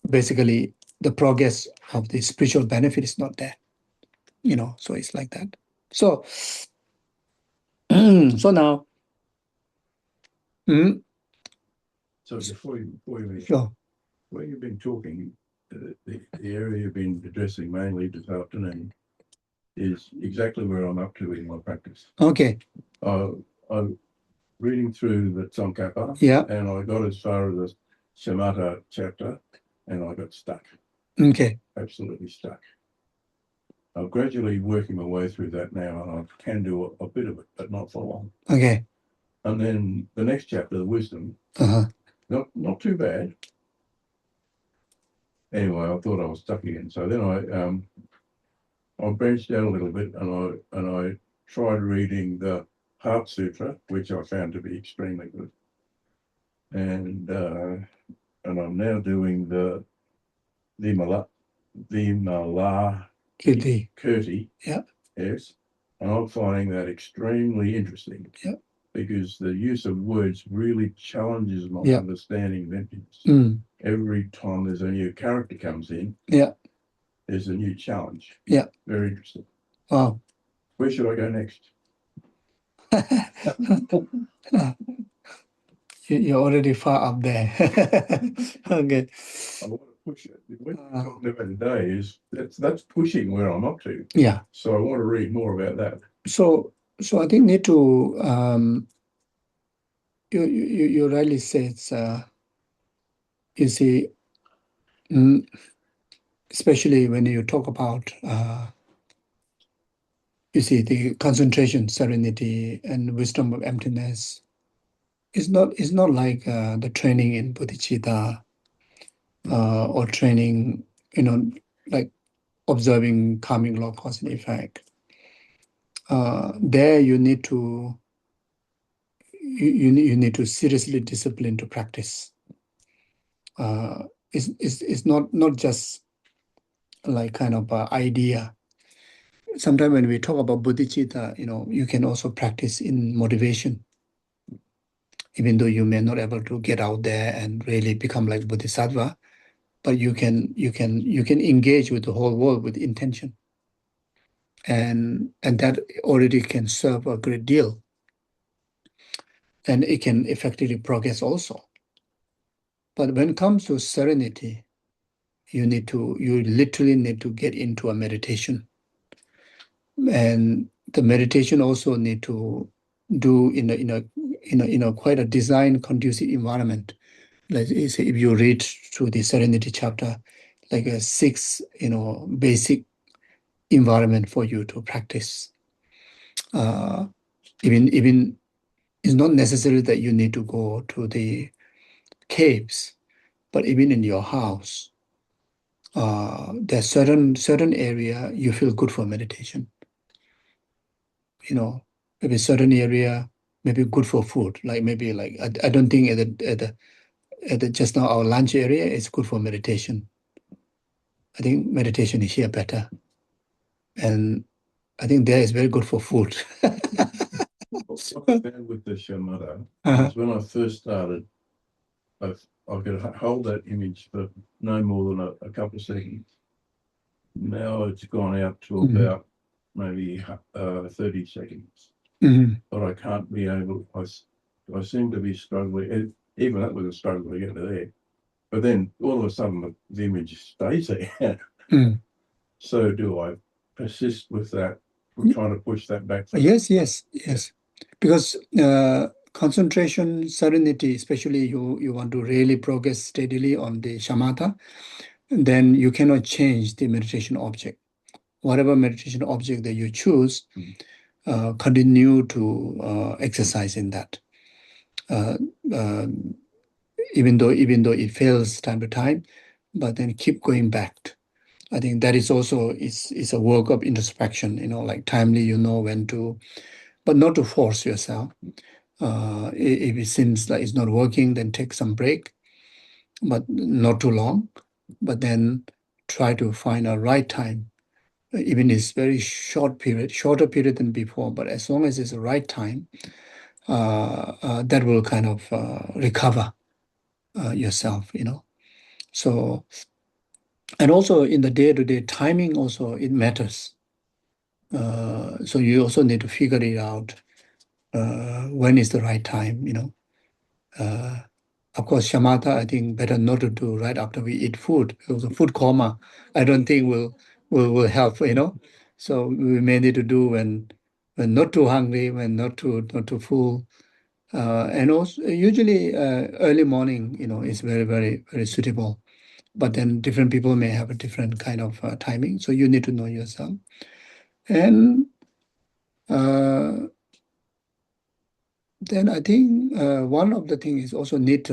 basically the progress of the spiritual benefit is not there. So it's like that. So so now. So before you Sure. where you've been talking, the area you've been addressing mainly this afternoon is exactly where I'm up to in my practice. Okay. I'm reading through the Tsongkhapa, Yeah. and I got as far as the Shamatha chapter, and I got stuck. Okay. Absolutely stuck. I'm gradually working my way through that now, and I can do a bit of it, but not for long. Okay. And then the next chapter, the wisdom, not too bad. Anyway, I thought I was stuck again. So then I branched out a little bit, and I tried reading the Heart Sutra, which I found to be extremely good. And I'm now doing the Kirti. Yeah. Yes. And I'm finding that extremely interesting. Yeah. Because the use of words really challenges my understanding of emptiness. Every time there's a new character comes in, there's a new challenge. Yeah. Very interesting. Wow. Where should I go next? You're already far up there. Okay. I want to push it. What you're talking about today is that's pushing where I'm up to. Yeah. So I want to read more about that. So I think need to you rightly said, you see, especially when you talk about you see the concentration, serenity, and wisdom of emptiness. It's not like the training in bodhicitta or training, like observing karmic law, cause and effect. There you need to you need to seriously discipline to practice. It's not just like kind of an idea. Sometimes when we talk about bodhicitta, you can also practice in motivation, even though you may not able to get out there and really become like bodhisattva, but you can engage with the whole world with intention, and that already can serve a great deal, and it can effectively progress also. But when it comes to serenity, you literally need to get into a meditation, and the meditation also need to do in a quite a design conducive environment. Like say, if you read through the serenity chapter, like a 6 basic environment for you to practice. Even it's not necessary that you need to go to the caves, but even in your house, there's certain area you feel good for meditation. Maybe certain area maybe good for food. Like maybe like I don't think at the just now our lunch area is good for meditation. I think meditation is here better, and I think there is very good for food. What I found with the shamatha is when I first started, I could hold that image for no more than a couple of seconds. Now it's gone out to about maybe 30 seconds. But I can't be able, I seem to be struggling, even that was a struggle to get to there. But then all of a sudden the image stays there. So do I persist with that? I'm trying to push that back. Yes. Because concentration, serenity, especially you want to really progress steadily on the shamatha, then you cannot change the meditation object. Whatever meditation object that you choose, continue to exercise in that. Even though it fails time to time, but then keep going back. I think that is also is a work of introspection. Like timely, when to, but not to force yourself. If it seems like it's not working, then take some break, but not too long. But then try to find a right time. Even it's very shorter period than before, but as long as it's the right time, that will kind of recover yourself, So, and also in the day-to-day timing also, it matters. So you also need to figure it out when is the right time, Of course, shamatha, I think better not to do right after we eat food, because the food coma, I don't think will help, So we may need to do when not too hungry, when not too full. And also usually early morning, is very, very, very suitable. But then different people may have a different kind of timing. So you need to know yourself. And then I think one of the things is also need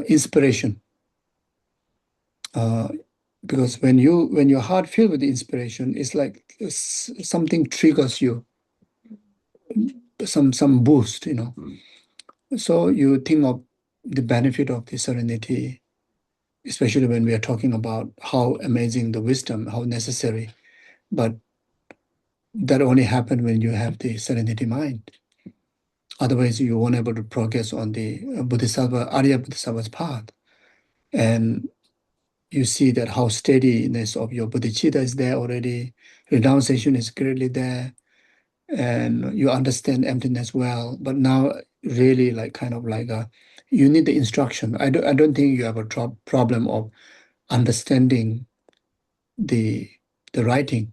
inspiration. Because when your heart filled with inspiration, it's like something triggers you, some boost, So you think of the benefit of the serenity, especially when we are talking about how amazing the wisdom, how necessary. But that only happens when you have the serenity mind. Otherwise, you won't able to progress on the Arya Bodhisattva's path. And you see that how steadiness of your bodhicitta is there already, renunciation is clearly there, and you understand emptiness well. But now, really, like kind of like you need the instruction. I don't think you have a problem of understanding the writing.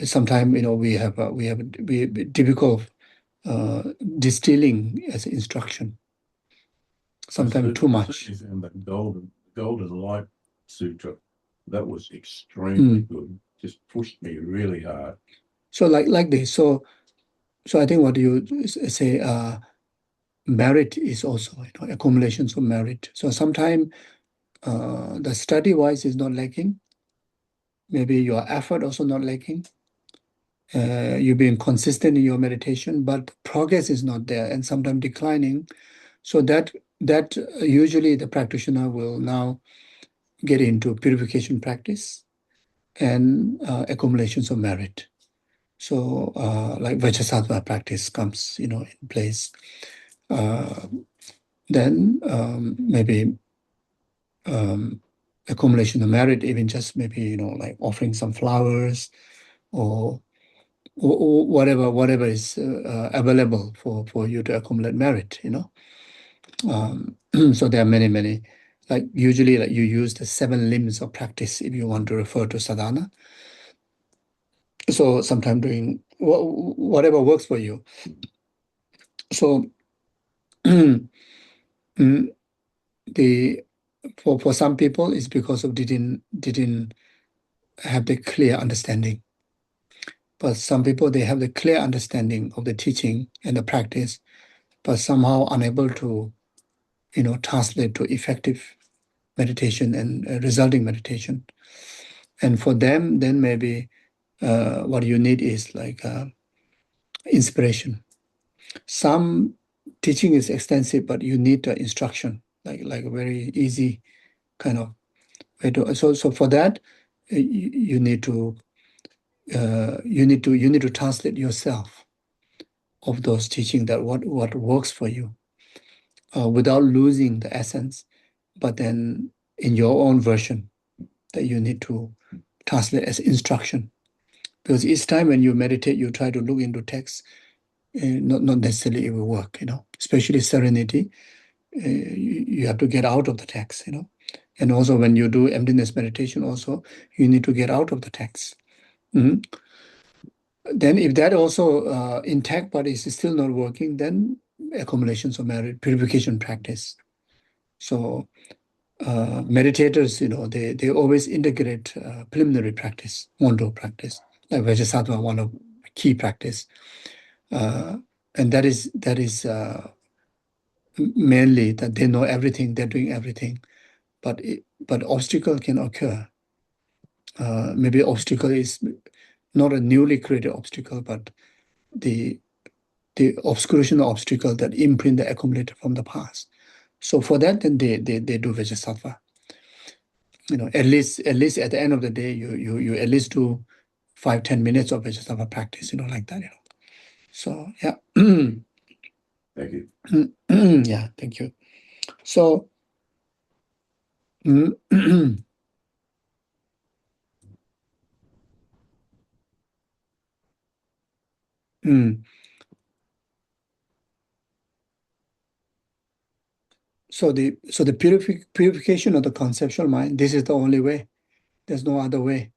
Sometimes we have difficult distilling as instruction. Sometimes too much. And that golden light sutra, that was extremely good. Just pushed me really hard. So like this. So I think what you say, merit is also accumulations of merit. So sometimes the study-wise is not lacking. Maybe your effort also not lacking. You're being consistent in your meditation, but progress is not there and sometimes declining. So that usually the practitioner will now get into purification practice and accumulations of merit. So like Vajrasattva practice comes, in place. Then maybe accumulation of merit, even just maybe, like offering some flowers or whatever is available for you to accumulate merit, So there are many, like usually like you use the 7 limbs of practice if you want to refer to sadhana. So sometime doing whatever works for you. So for some people it's because of didn't have the clear understanding. But some people, they have the clear understanding of the teaching and the practice, but somehow unable to, translate to effective meditation and resulting meditation. And for them, then maybe what you need is like inspiration. Some teaching is extensive, but you need instruction, like a very easy kind of way to. So for that, you need to translate yourself of those teaching, that what works for you, without losing the essence, but then in your own version that you need to translate as instruction. Because each time when you meditate, you try to look into text, not necessarily it will work, especially serenity. You have to get out of the text, And also when you do emptiness meditation also, you need to get out of the text. Mhm. Then if that also intact but is still not working, then accumulations of merit, purification practice. So meditators, they always integrate preliminary practice, Ngondro practice, like Vajrasattva, one of key practice. And that is mainly that they know everything, they're doing everything, but obstacle can occur. Maybe obstacle is not a newly created obstacle, but the obscuration obstacle that imprint the accumulated from the past. So for that, then they do Vajrasattva. At least at the end of the day, you at least do 5-10 minutes of Vajrasattva practice, like that. So yeah. Thank you. Yeah, thank you. So so the purification of the conceptual mind, this is the only way. There's no other way.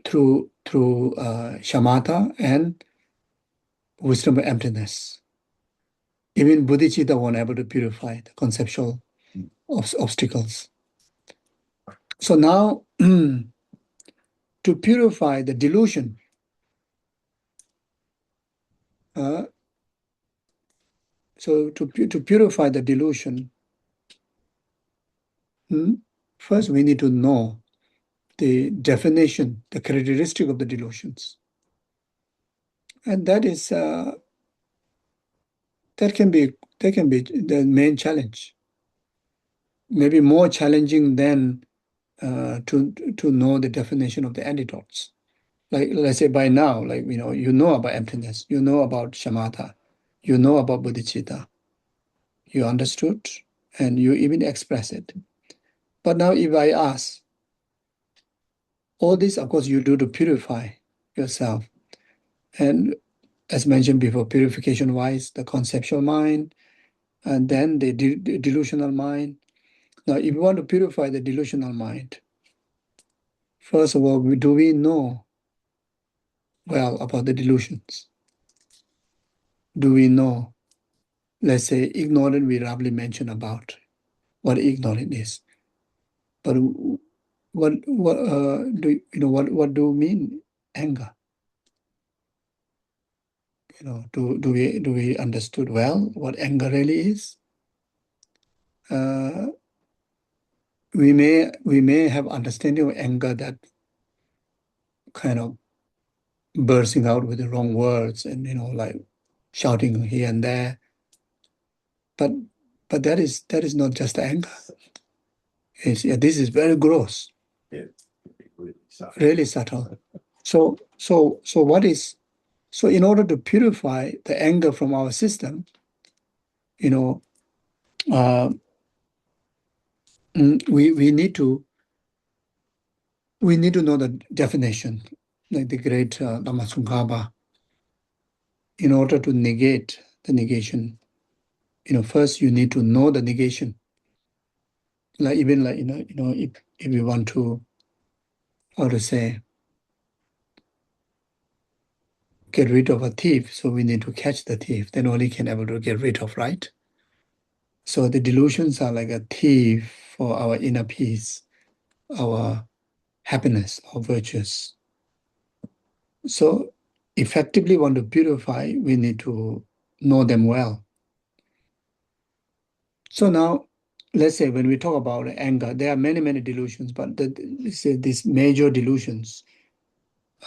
Through shamatha and wisdom of emptiness. Even bodhicitta won't able to purify the conceptual obstacles. So now, to purify the delusion, so to purify the delusion, first we need to know the definition, the characteristic of the delusions. And that is that can be the main challenge. Maybe more challenging than to know the definition of the antidotes. Like let's say by now, like you know about emptiness, you know about shamatha, you know about bodhicitta, you understood, and you even express it. But now if I ask, all this, of course, you do to purify yourself. And as mentioned before, purification-wise, the conceptual mind, and then the delusional mind. Now, if you want to purify the delusional mind, first of all, do we know well about the delusions? Do we know, let's say, ignorant, we roughly mentioned about what ignorant is. But what do mean anger? Do we understood well what anger really is? we may have understanding of anger that kind of bursting out with the wrong words and like shouting here and there. But that is not just anger. This is very gross. Yeah. Really subtle. Really subtle. So in order to purify the anger from our system, we need to know the definition, like the great Dhammasungkhapa. In order to negate the negation, first you need to know the negation. Like even like if we want to, how to say, get rid of a thief, so we need to catch the thief, then only can able to get rid of, right? So the delusions are like a thief for our inner peace, our happiness, our virtues. So effectively want to purify, we need to know them well. So now, let's say when we talk about anger, there are many delusions, but let's say these major delusions,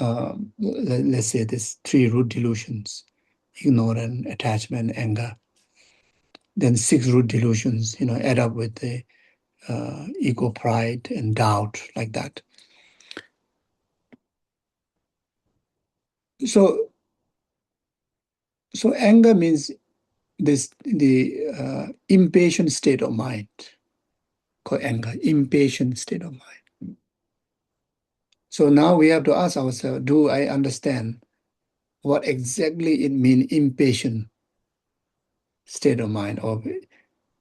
let's say these 3 root delusions: ignorance, attachment, anger. Then 6 root delusions, add up with the ego, pride, and doubt, like that. So anger means the impatient state of mind, called anger, impatient state of mind. So now we have to ask ourselves, do I understand what exactly it means, impatient state of mind? Or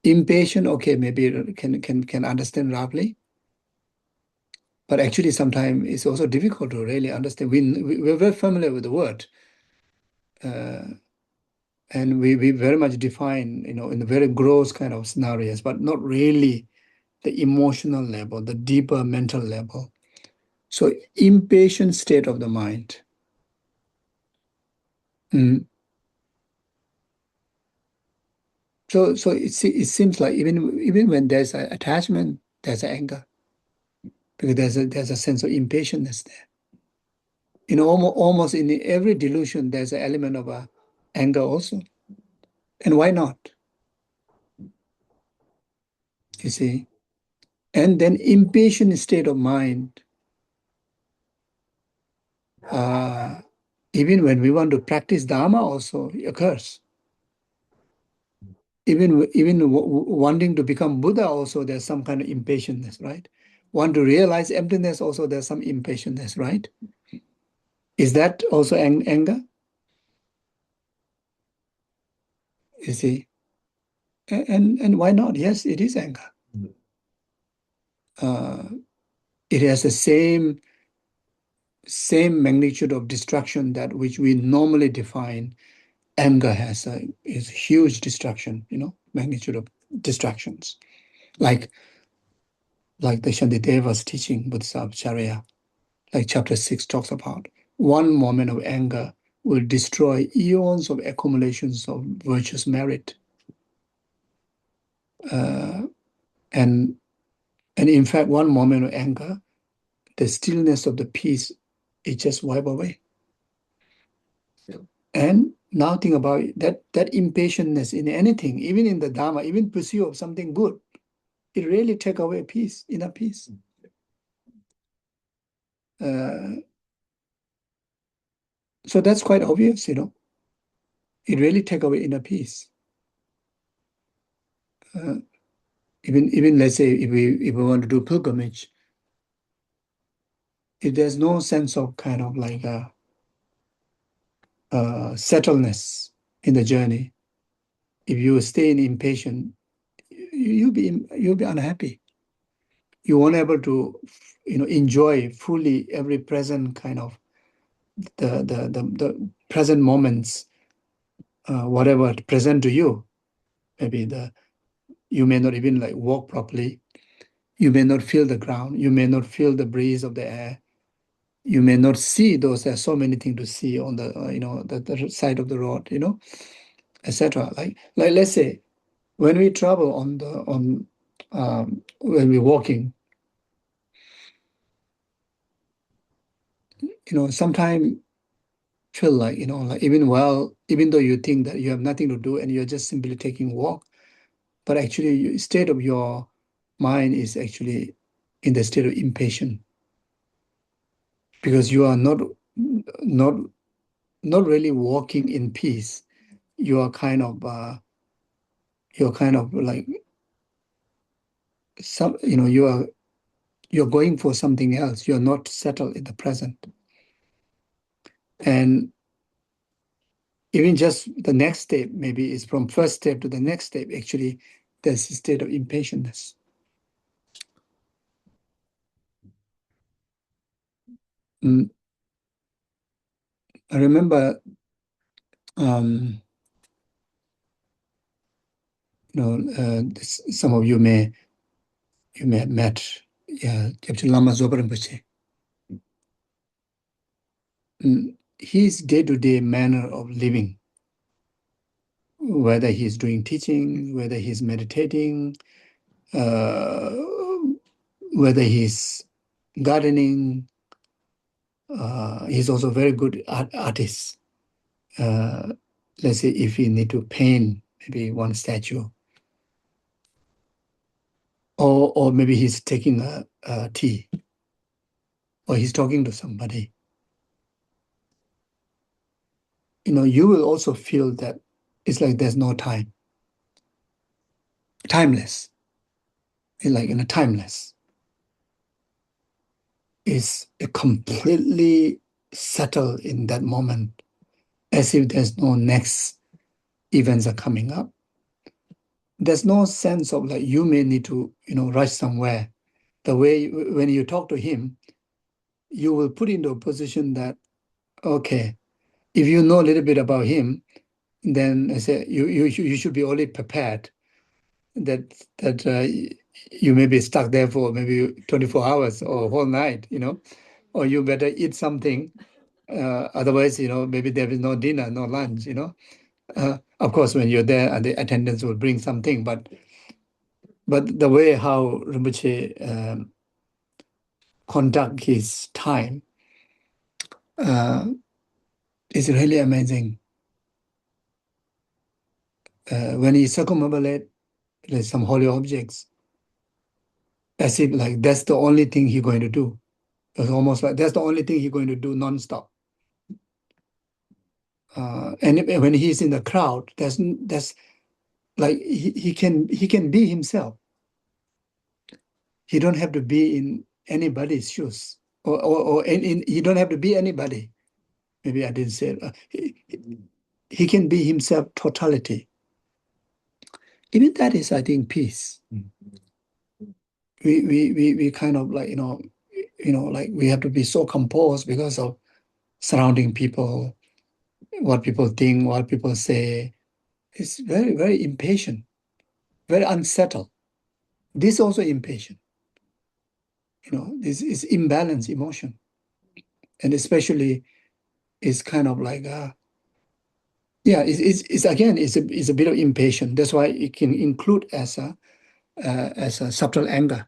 impatient, okay, maybe can understand roughly, but actually sometimes it's also difficult to really understand. We're very familiar with the word, and we very much define, in the very gross kind of scenarios, but not really the emotional level, the deeper mental level. So impatient state of the mind. So it seems like even when there's an attachment, there's anger, because there's a sense of impatience there. Almost in every delusion, there's an element of anger also. And why not? You see? And then impatient state of mind, even when we want to practice Dharma also occurs. Even wanting to become Buddha also, there's some kind of impatience, right? Want to realize emptiness also, there's some impatience, right? Is that also anger? You see? And why not? Yes, it is anger. It has the same magnitude of destruction that which we normally define. Anger is a huge destruction, magnitude of distractions. Like the Shantideva's teaching, Bodhisattvacharya, like chapter 6 talks about, one moment of anger will destroy eons of accumulations of virtuous merit. And in fact, one moment of anger, the stillness of the peace, it just wipe away. Yeah. And now think about it, that impatientness in anything, even in the Dharma, even pursuit of something good, it really take away peace, inner peace. So that's quite obvious, It really take away inner peace. Even let's say if we want to do pilgrimage, if there's no sense of kind of like settledness in the journey, if you stay in impatient, you'll be unhappy. You won't able to enjoy fully every present kind of the present moments, whatever present to you. Maybe you may not even like walk properly. You may not feel the ground. You may not feel the breeze of the air. You may not see those. There's so many things to see on the the side of the road, etc. Like let's say when we travel on when we're walking, sometimes feel like, like even though you think that you have nothing to do and you're just simply taking a walk, but actually state of your mind is actually in the state of impatient, because you are not really walking in peace. You are kind of like you're going for something else. You're not settled in the present. And even just the next step, maybe is from first step to the next step, actually there's a state of impatience. I remember, some of you may have met Lama Zopa Rinpoche. His day-to-day manner of living, whether he's doing teaching, whether he's meditating, whether he's gardening, he's also a very good artist. Let's say if he need to paint maybe one statue, or maybe he's taking a tea, or he's talking to somebody, you will also feel that it's like there's no time. Timeless. It's like timeless. Is completely settled in that moment, as if there's no next events are coming up. There's no sense of like you may need to rush somewhere. The way when you talk to him, you will put into a position that, okay, if you know a little bit about him, then I say you should be already prepared that you may be stuck there for maybe 24 hours or whole night, or you better eat something. Otherwise, maybe there is no dinner, no lunch, Of course, when you're there, the attendants will bring something, but the way how Rinpoche conduct his time is really amazing. When he circumambulate some holy objects, as if like that's the only thing he's going to do. It's almost like that's the only thing he's going to do non-stop. And when he's in the crowd, that's like he can be himself. He don't have to be in anybody's shoes, or he don't have to be anybody. Maybe I didn't say it. He can be himself, totality. Even that is, I think, peace. We kind of like like we have to be so composed because of surrounding people, what people think, what people say. It's very, very impatient, very unsettled. This also impatient. This is imbalanced emotion. And especially it's kind of like, it's again, it's a bit of impatient. That's why it can include as a subtle anger.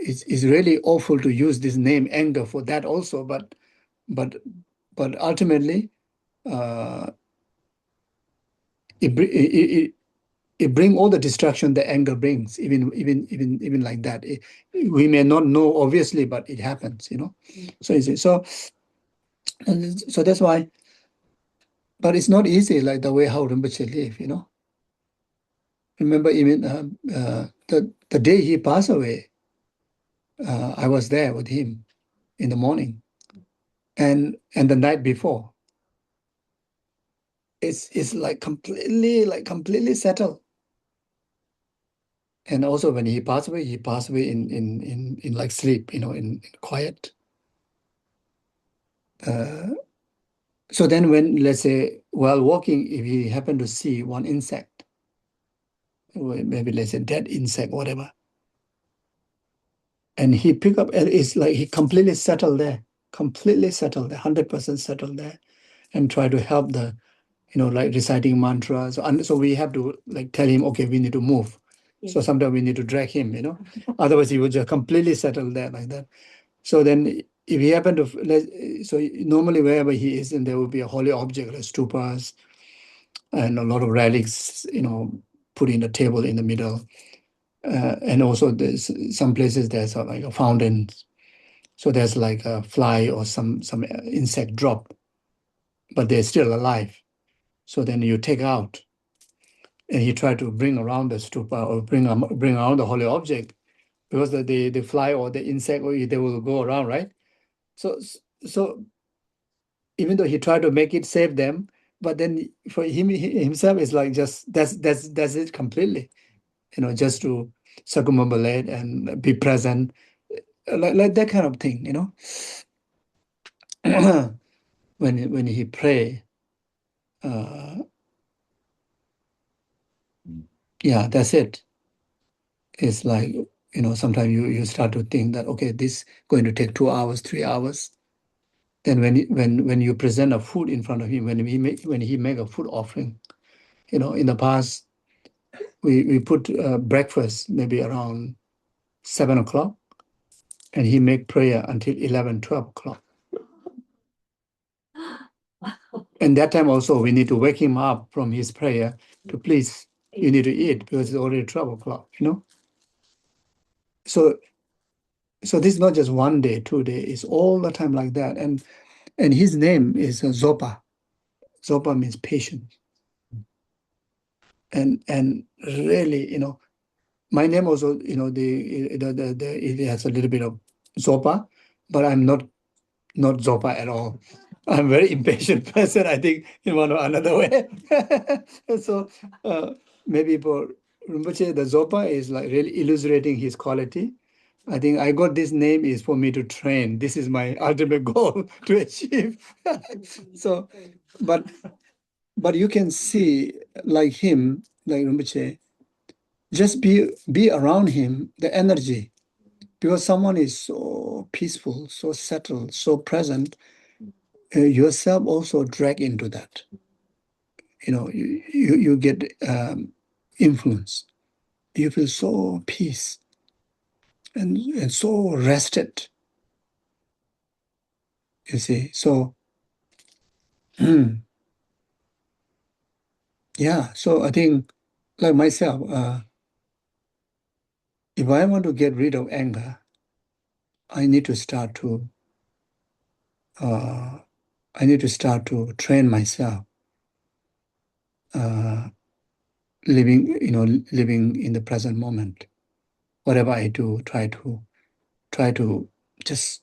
It's really awful to use this name anger for that also, but ultimately, it brings all the destruction that anger brings, even like that. We may not know obviously, but it happens, So that's why. But it's not easy like the way how Rinpoche live, Remember even the day he passed away, I was there with him in the morning, and the night before. It's like completely settled. And also when he passed away in like sleep, in quiet. So then when, let's say, while walking, if he happened to see one insect, maybe let's say dead insect, whatever, and he pick up, it's like he completely settled there, 100% settled there, and try to help the like reciting mantras. And so we have to like tell him, okay, we need to move. So sometimes we need to drag him, otherwise he would just completely settle there like that. So then if he happened to, so normally wherever he is, and there will be a holy object, like stupas and a lot of relics, put in a table in the middle. And also there's some places there's like a fountain. So there's like a fly or some insect drop, but they're still alive. So then you take out and you try to bring around the stupa or bring around the holy object, because the fly or the insect, or they will go around, right? So even though he tried to make it save them, but then for himself it's like just that's it completely, just to circumambulate and be present, like that kind of thing, when he pray, yeah, that's it. It's like, sometimes you start to think that, okay, this is going to take 2 hours, 3 hours. Then when you present a food in front of him, when he make a food offering, in the past we put breakfast maybe around 7 o'clock, and he make prayer until 11, 12 o'clock. And that time also we need to wake him up from his prayer to, please, you need to eat because it's already 12 o'clock, So this is not just 1 day, 2 days, it's all the time like that. And his name is Zopa. Zopa means patient. And really, my name also, it has a little bit of Zopa, but I'm not Zopa at all. I'm a very impatient person, I think, in one or another way. So maybe for Rinpoche, the Zopa is like really illustrating his quality. I think I got this name is for me to train. This is my ultimate goal to achieve. So, but you can see like him, like Rinpoche, just be around him, the energy, because someone is so peaceful, so settled, so present, yourself also drag into that. You get influence. You feel so peace and so rested. You see, so yeah. So I think, like myself, if I want to get rid of anger, I need to start to train myself, living in the present moment. Whatever I do, try to just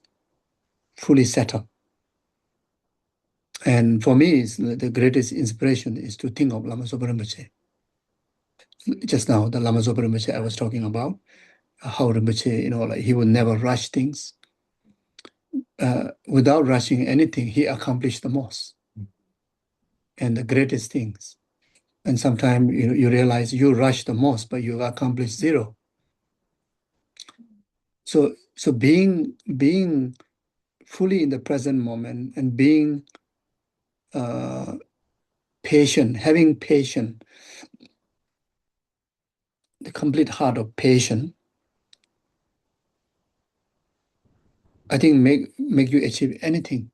fully settle. And for me, the greatest inspiration is to think of Lama Zopa Rinpoche. Just now, the Lama Zopa Rinpoche I was talking about, how Rinpoche, like he would never rush things. Without rushing anything, he accomplished the most and the greatest things. And sometimes you realize you rush the most, but you accomplish zero. So being fully in the present moment and being patient, having patience, the complete heart of patience, I think make you achieve anything.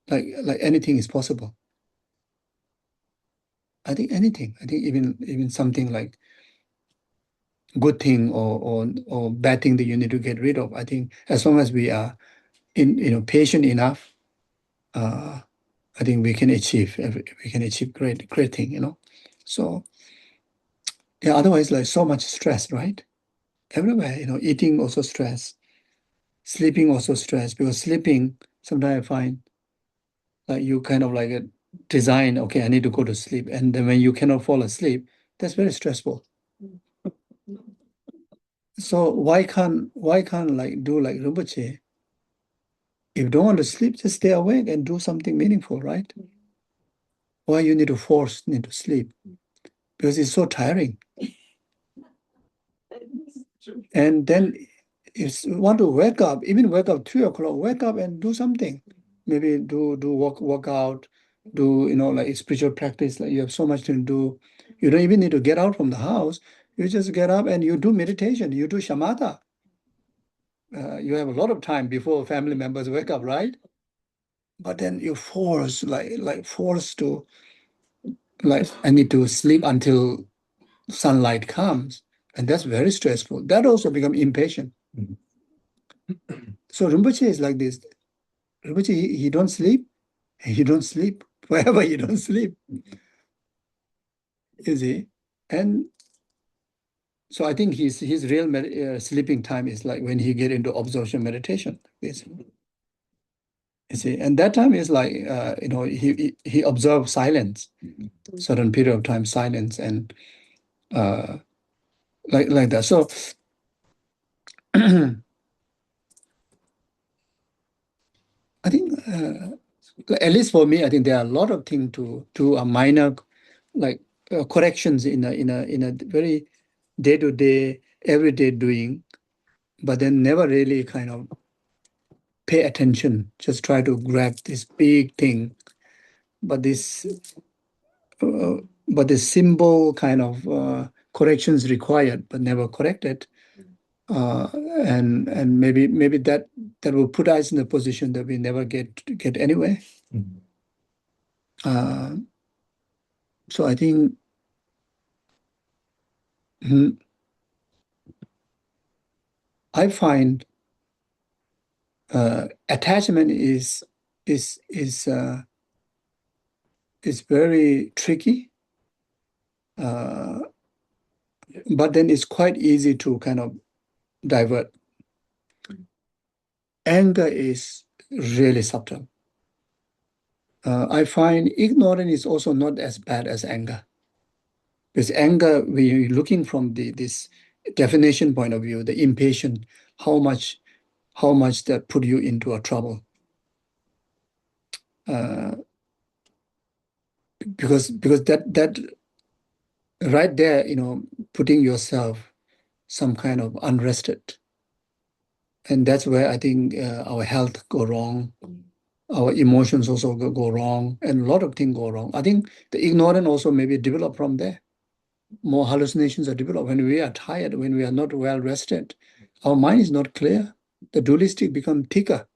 Like anything is possible. I think anything. I think even something like good thing or bad thing that you need to get rid of. I think as long as we are patient enough, I think we can achieve great thing. So yeah. Otherwise, like so much stress, right? Everywhere. Eating also stress, sleeping also stress, because sleeping sometimes I find like you kind of like a design. Okay, I need to go to sleep, and then when you cannot fall asleep, that's very stressful. So why can't like do like Rinpoche? If you don't want to sleep, just stay awake and do something meaningful, right? Why you need to sleep? Because it's so tiring. And then if you want to wake up, even wake up 3 o'clock, wake up and do something. Maybe do work out, like spiritual practice, like you have so much to do. You don't even need to get out from the house. You just get up and you do meditation, you do shamatha. You have a lot of time before family members wake up, right? But then you force, forced to, I need to sleep until sunlight comes. And that's very stressful. That also become impatient. So Rinpoche is like this. Rinpoche, he don't sleep. He don't sleep. Forever he don't sleep. You see? And so I think his real sleeping time is like when he get into absorption meditation. This. You see, and that time is like he observes silence, certain period of time silence, and like that. So I think at least for me, I think there are a lot of things to do a minor corrections in a very day-to-day, everyday doing, but then never really kind of pay attention, just try to grab this big thing. But this symbol kind of corrections required, but never corrected. And maybe that will put us in a position that we never get anywhere. So I think I find attachment is very tricky, but then it's quite easy to kind of divert. Anger is really subtle. I find ignorance is also not as bad as anger. Because anger, when you're looking from this definition point of view, the impatient, how much that put you into a trouble. Because that right there, putting yourself some kind of unrested. And that's where I think our health go wrong. Our emotions also go wrong, and a lot of things go wrong. I think the ignorance also maybe develop from there. More hallucinations are developed when we are tired, when we are not well rested. Our mind is not clear. The dualistic become thicker,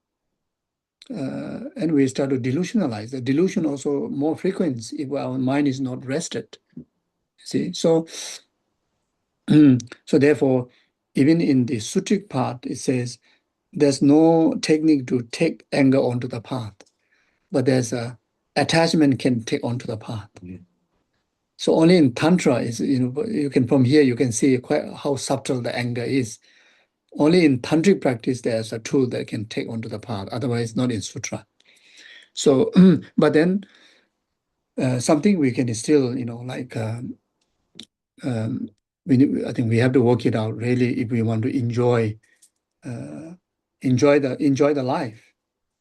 and we start to delusionalize. The delusion also more frequent if our mind is not rested. See, so so therefore, even in the sutric part, it says there's no technique to take anger onto the path, but there's a attachment can take onto the path. Yeah. So only in Tantra is, you can from here, you can see quite how subtle the anger is. Only in Tantric practice, there's a tool that can take onto the path, otherwise not in Sutra. So, but then something we can still, I think we have to work it out really if we want to enjoy the life,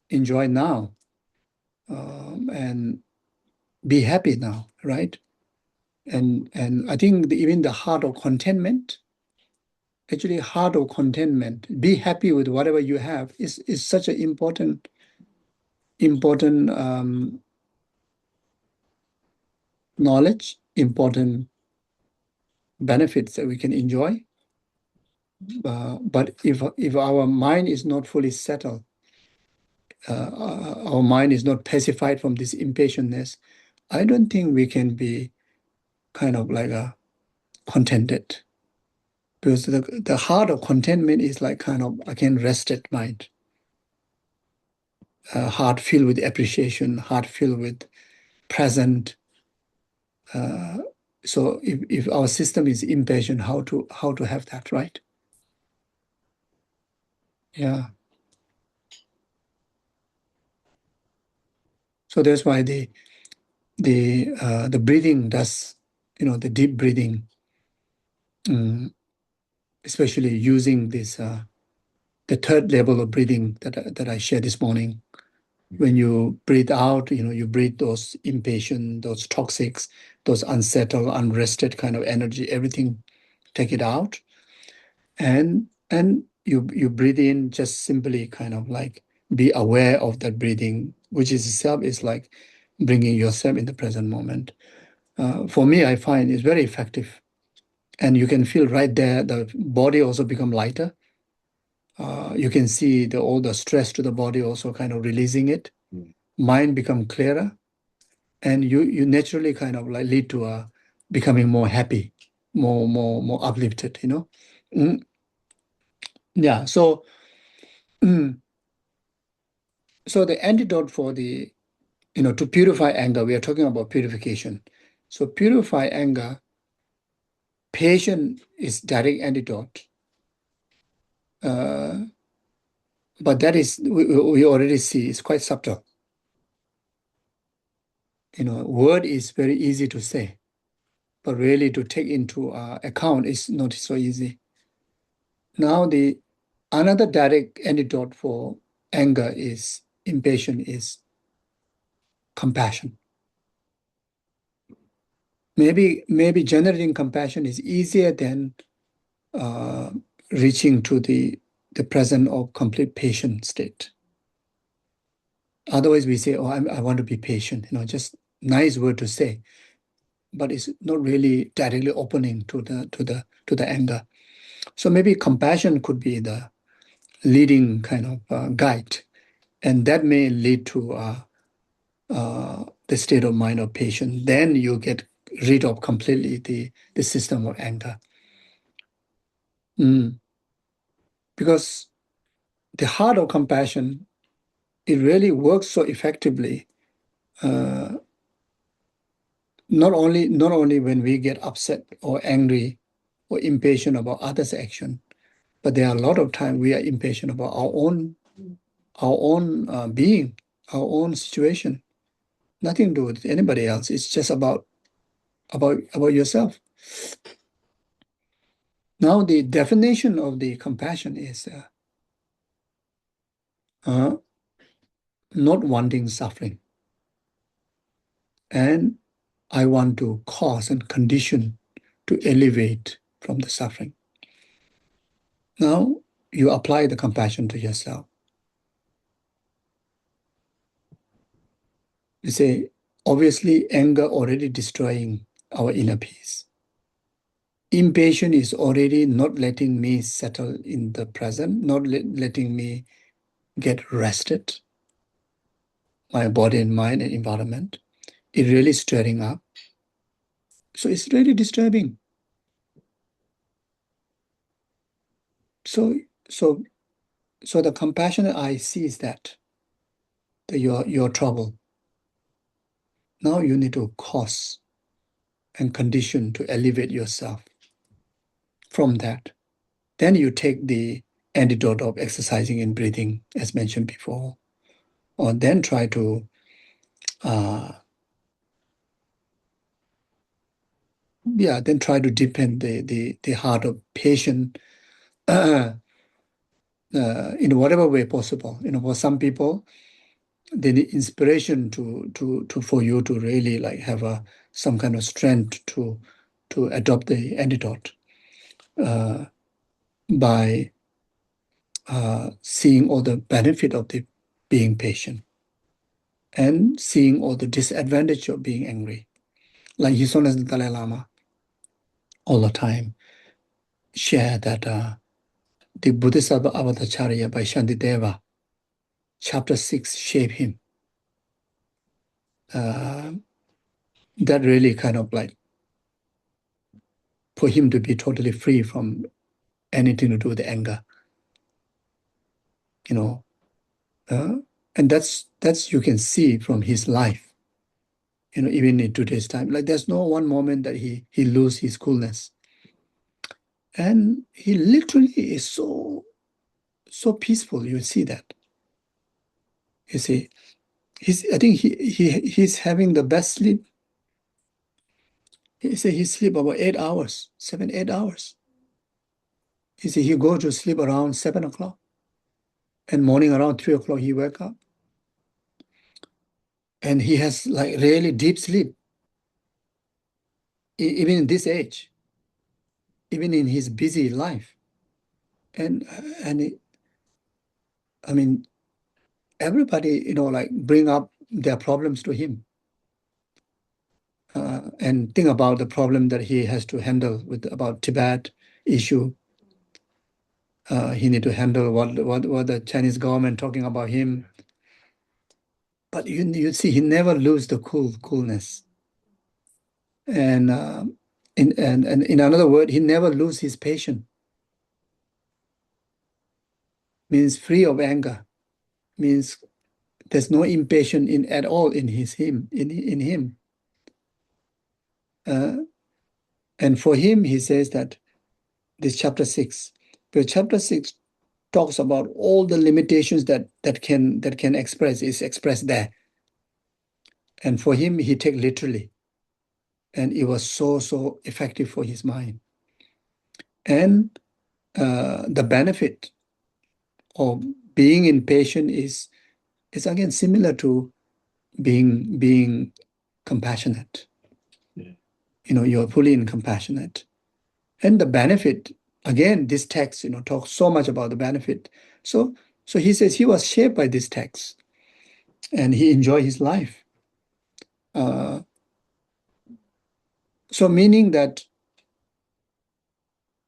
enjoy now, and be happy now, right? And I think even the heart of contentment, actually heart of contentment, be happy with whatever you have is such an important knowledge, important benefits that we can enjoy. But if our mind is not fully settled, our mind is not pacified from this impatientness, I don't think we can be kind of like a contented. Because the heart of contentment is like kind of, again, rested mind. Heart filled with appreciation, heart filled with present. So if our system is impatient, how to have that, right? Yeah. So that's why the breathing does, the deep breathing, especially using this the third level of breathing that I shared this morning. When you breathe out, you breathe those impatient, those toxics, those unsettled, unrested kind of energy, everything, take it out. And you breathe in, just simply kind of like be aware of that breathing, which is itself is like bringing yourself in the present moment. For me, I find it's very effective. And you can feel right there, the body also become lighter. You can see all the stress to the body also kind of releasing it. Mind become clearer. And you naturally kind of like lead to becoming more happy, more uplifted, you know. Yeah, so so the antidote for the, to purify anger, we are talking about purification. So purify anger, patience is direct antidote. But that is, we already see, it's quite subtle. Word is very easy to say, but really to take into account is not so easy. Now another direct antidote for anger is impatience is compassion. Maybe generating compassion is easier than reaching to the present or complete patient state. Otherwise, we say, "Oh, I want to be patient." Just nice word to say, but it's not really directly opening to the anger. So maybe compassion could be the leading kind of guide, and that may lead to the state of mind of patience. Then you get rid of completely the system of anger. Because the heart of compassion, it really works so effectively. Not only when we get upset or angry or impatient about others' action, but there are a lot of times we are impatient about our own being, our own situation. Nothing to do with anybody else. It's just about yourself. Now, the definition of the compassion is not wanting suffering. And I want to cause and condition to elevate from the suffering. Now, you apply the compassion to yourself. You say, obviously, anger already destroying our inner peace. Impatience is already not letting me settle in the present, not letting me get rested, my body and mind and environment. It really stirring up. So it's really disturbing. So the compassionate eye sees that your trouble. Now you need to cause and condition to elevate yourself from that. Then you take the antidote of exercising and breathing, as mentioned before, or then try to deepen the heart of patient in whatever way possible. For some people, they need inspiration for you to really like have some kind of strength to adopt the antidote by seeing all the benefit of the being patient and seeing all the disadvantage of being angry. Like His Holiness the Dalai Lama all the time share that the Buddhist Avatacharya by Shantideva, chapter 6, shaped him. That really kind of like for him to be totally free from anything to do with anger. And that's you can see from his life. Even in today's time, like there's no one moment that he lose his coolness, and he literally is so peaceful. You see that. You see, I think he's having the best sleep. He said he sleep about 8 hours, 7-8 hours. He said he go to sleep around 7 o'clock, and morning around 3 o'clock he wake up, and he has like really deep sleep. Even in this age, even in his busy life, and I mean, everybody like bring up their problems to him. and think about the problem that he has to handle with about Tibet issue. He need to handle what the Chinese government talking about him. But you see, he never lose the coolness. And in another word, he never lose his patience. Means free of anger. Means there's no impatience in at all in him. And for him, he says that this chapter 6, because chapter 6 talks about all the limitations that can is expressed there. And for him, he take literally. And it was so effective for his mind. And the benefit of being impatient is again similar to being compassionate. Yeah. You're fully compassionate. And the benefit, again, this text, talks so much about the benefit. So he says he was shaped by this text and he enjoyed his life. So meaning that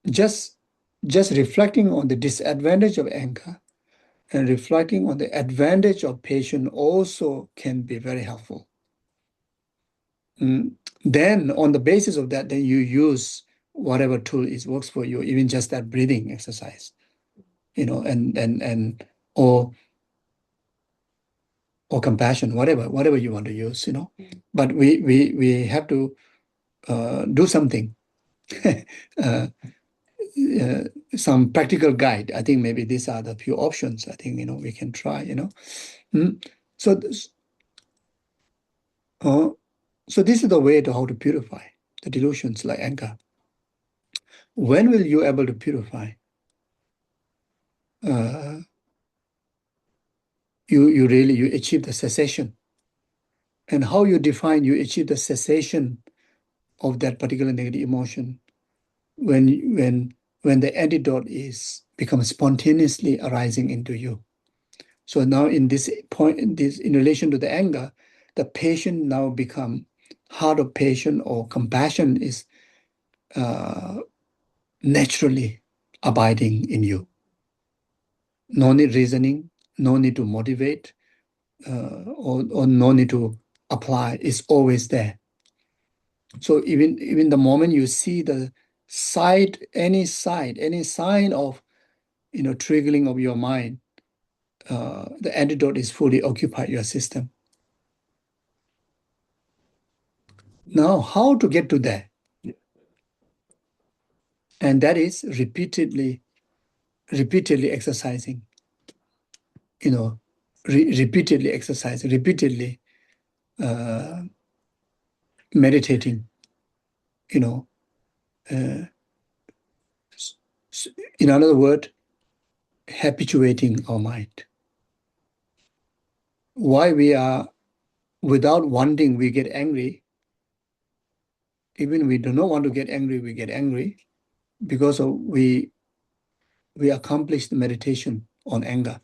just reflecting on the disadvantage of anger and reflecting on the advantage of patience also can be very helpful. Then on the basis of that, then you use whatever tool works for you, even just that breathing exercise, or compassion, whatever you want to use, But we have to do something. Some practical guide. I think maybe these are the few options. I think we can try. So this is the way to how to purify the delusions like anger. When will you able to purify? You achieve the cessation. And how you define you achieve the cessation of that particular negative emotion when the antidote becomes spontaneously arising into you. So now in this point, in relation to the anger, the patient now become heart of patience or compassion is naturally abiding in you. No need reasoning, no need to motivate, or no need to apply. It's always there. So even the moment you see the any sign of triggering of your mind, the antidote is fully occupied your system. Now, how to get to that? And that is repeatedly exercising. Repeatedly exercising, repeatedly meditating. In other words, habituating our mind. Why we are without wanting, we get angry. Even we do not want to get angry, we get angry because we accomplish the meditation on anger.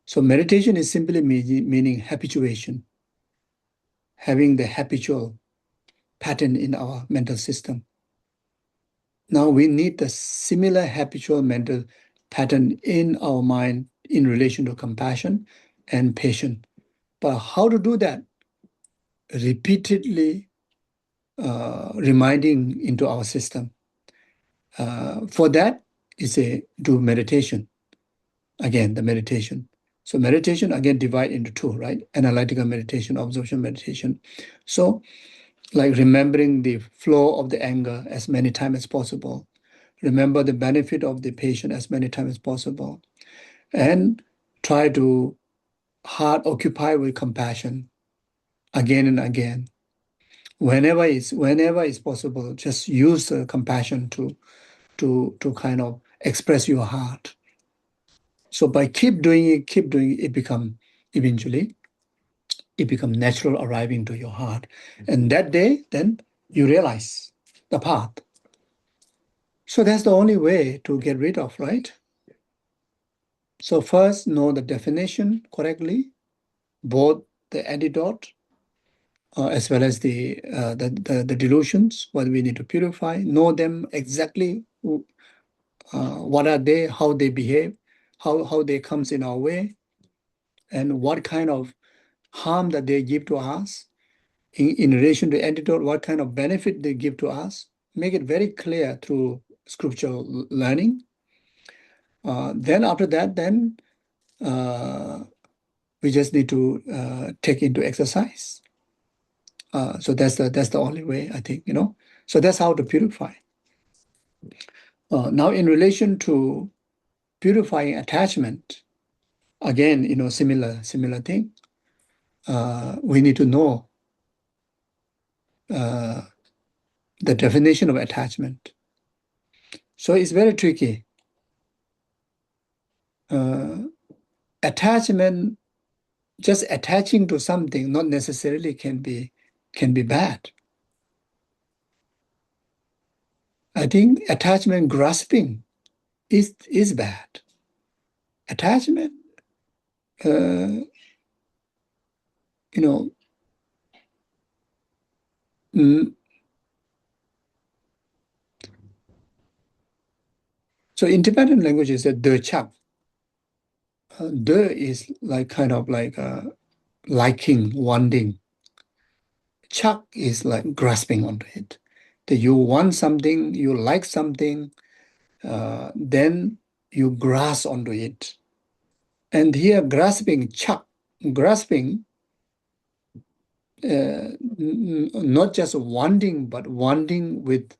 So meditation is simply meaning habituation, having the habitual pattern in our mental system. Now we need the similar habitual mental pattern in our mind in relation to compassion and patience. But how to do that? Repeatedly reminding into our system. For that is do meditation. Again, the meditation. So meditation again divide into two, right? Analytical meditation, observation meditation. So like remembering the flow of the anger as many times as possible. Remember the benefit of the patient as many times as possible. And try to heart occupy with compassion again and again. Whenever it's possible, just use the compassion to kind of express your heart. So by keep doing it eventually it become natural arriving to your heart. And that day, then you realize the path. So that's the only way to get rid of, right? So first, know the definition correctly, both the antidote as well as the delusions, what we need to purify, know them exactly, what are they, how they behave, how they comes in our way, and what kind of harm that they give to us in relation to antidote, what kind of benefit they give to us. Make it very clear through scriptural learning. Then after that, then we just need to take into exercise. So that's the only way, I think, So that's how to purify. Now, in relation to purifying attachment, again, similar thing. We need to know the definition of attachment. So it's very tricky. Attachment, just attaching to something, not necessarily can be bad. I think attachment grasping is bad. Attachment, mm, so in Tibetan language is the chak. De is like kind of like liking, wanting. Chak is like grasping onto it. That you want something, you like something, then you grasp onto it. And here grasping, chak, grasping, not just wanting, but wanting with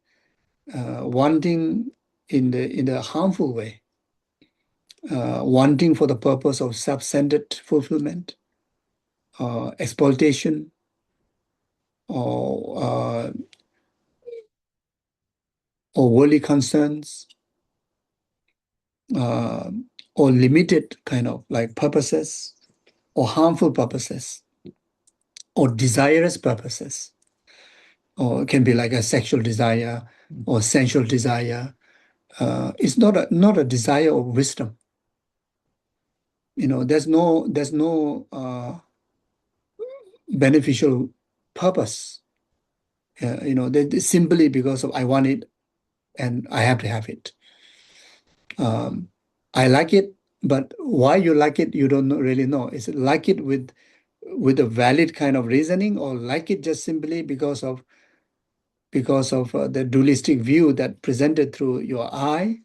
wanting in the harmful way, wanting for the purpose of self-centered fulfillment, exploitation, or worldly concerns, or limited kind of like purposes, or harmful purposes, or desirous purposes, or it can be like a sexual desire or sensual desire. It's not a desire of wisdom. There's no beneficial purpose. Simply because of I want it and I have to have it. I like it, but why you like it, you don't really know. Is it like it with a valid kind of reasoning, or like it just simply because of the dualistic view that presented through your eye,